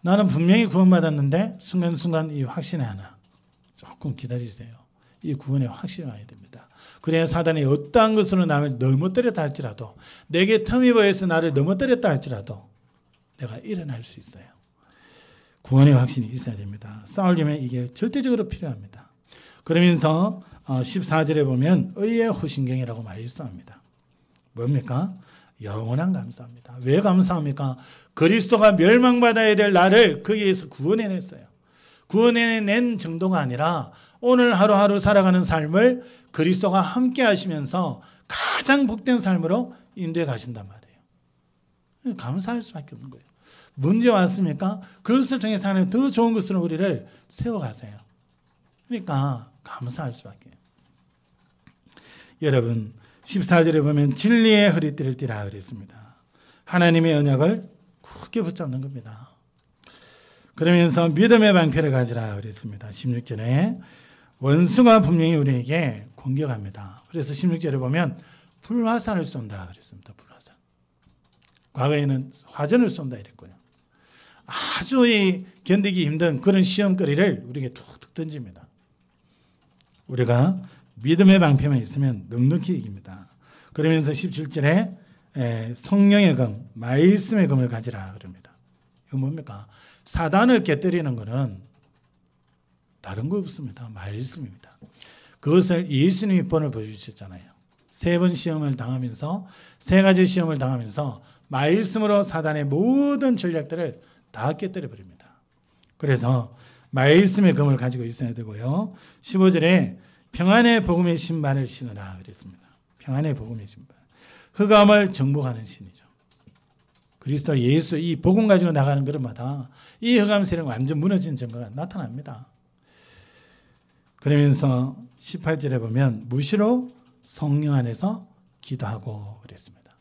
나는 분명히 구원받았는데 순간순간 이 확신이 하나. 조금 기다리세요. 이 구원의 확신이 와야 됩니다. 그래야 사단이 어떠한 것으로 나를 넘어뜨렸다 할지라도 내게 틈이 보여서 나를 넘어뜨렸다 할지라도 내가 일어날 수 있어요. 구원의 확신이 있어야 됩니다. 싸우려면 이게 절대적으로 필요합니다. 그러면서 14절에 보면 의의 후신경이라고 말씀합니다. 뭡니까? 영원한 감사합니다. 왜 감사합니까? 그리스도가 멸망받아야 될 나를 거기에서 구원해냈어요. 구원해낸 정도가 아니라 오늘 하루하루 살아가는 삶을 그리스도가 함께 하시면서 가장 복된 삶으로 인도해 가신단 말이에요. 감사할 수밖에 없는 거예요. 문제 왔습니까? 그것을 통해서 하나님 더 좋은 것으로 우리를 세워가세요. 그러니까 감사할 수밖에. 여러분 14절에 보면 진리의 허리띠를 띠라 그랬습니다. 하나님의 언약을 굳게 붙잡는 겁니다. 그러면서 믿음의 방패를 가지라 그랬습니다. 16절에 원수가 분명히 우리에게 공격합니다. 그래서 16절에 보면 불화살을 쏜다 그랬습니다. 불화살. 과거에는 화전을 쏜다 이랬고요. 아주 견디기 힘든 그런 시험거리를 우리에게 툭툭 던집니다. 우리가 믿음의 방패만 있으면 넉넉히 이깁니다. 그러면서 17절에 성령의 검, 말씀의 검을 가지라 그럽니다. 이거 뭡니까? 사단을 깨뜨리는 것은 다른 거 없습니다. 말씀입니다. 그것을 예수님이 본을 보여주셨잖아요. 3번 시험을 당하면서 3가지 시험을 당하면서 말씀으로 사단의 모든 전략들을 다 깨뜨려 버립니다. 그래서 말씀의 검을 가지고 있어야 되고요. 15절에 평안의 복음의 신발을 신으라 그랬습니다. 평안의 복음의 신발. 흑암을 정복하는 신이죠. 그리스도 예수 이 복음 가지고 나가는 것마다 이 흑암 세력이 완전 무너진 증거가 나타납니다. 그러면서 18절에 보면 무시로 성령 안에서 기도하고 그랬습니다.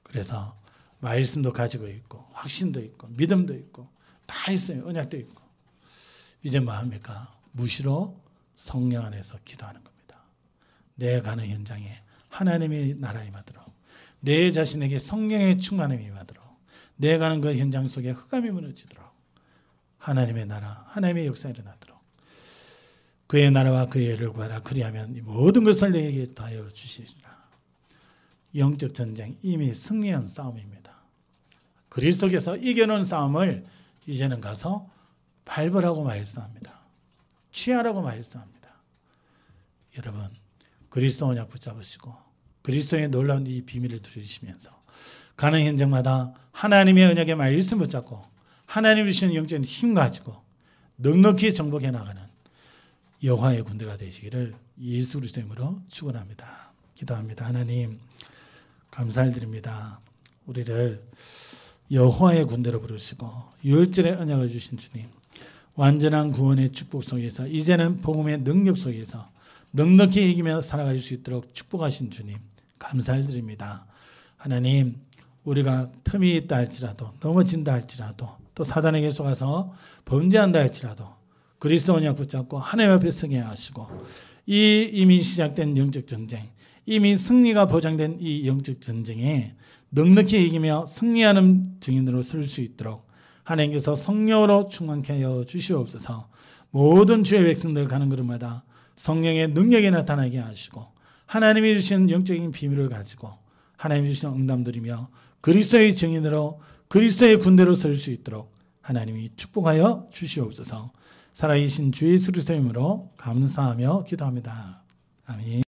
그래서 말씀도 가지고 있고 확신도 있고 믿음도 있고 다 있어요. 언약도 있고. 이제 뭐 합니까? 무시로 성령 안에서 기도하는 겁니다. 내 가는 현장에 하나님의 나라 임하도록 내 자신에게 성령의 충만함이 임하도록 내 가는 그 현장 속에 흑암이 무너지도록 하나님의 나라 하나님의 역사가 일어나도록 그의 나라와 그의 의를 구하라. 그리하면 이 모든 것을 너에게 더하여 주시리라. 영적 전쟁 이미 승리한 싸움입니다. 그리스도께서 이겨놓은 싸움을 이제는 가서 밟으라고 말씀합니다. 취하라고 말씀합니다. 여러분 그리스도 언약 붙잡으시고 그리스도의 놀라운 이 비밀을 들으시면서 가는 현장마다 하나님의 언약의 말씀 붙잡고 하나님 주시는 영적인 힘 가지고 넉넉히 정복해 나가는 여호와의 군대가 되시기를 예수 그리스도의 이름으로 축원합니다. 기도합니다. 하나님 감사드립니다. 우리를 여호와의 군대로 부르시고 유월절의 언약을 주신 주님 완전한 구원의 축복 속에서 이제는 복음의 능력 속에서 넉넉히 이기며 살아갈 수 있도록 축복하신 주님 감사드립니다. 하나님 우리가 틈이 있다 할지라도 넘어진다 할지라도 또 사단에게 속아서 범죄한다 할지라도 그리스도 언약 붙잡고 하나님 앞에 서게 하시고 이 이미 시작된 영적 전쟁 이미 승리가 보장된 이 영적 전쟁에 넉넉히 이기며 승리하는 증인으로 설 수 있도록 하나님께서 성령으로 충만케 하여 주시옵소서. 모든 주의 백성들 가는 걸음마다 성령의 능력이 나타나게 하시고 하나님이 주신 영적인 비밀을 가지고 하나님이 주신 응답들이며 그리스도의 증인으로 그리스도의 군대로 설 수 있도록 하나님이 축복하여 주시옵소서. 살아계신 주 예수 그리스도의 이름으로 감사하며 기도합니다. 아멘.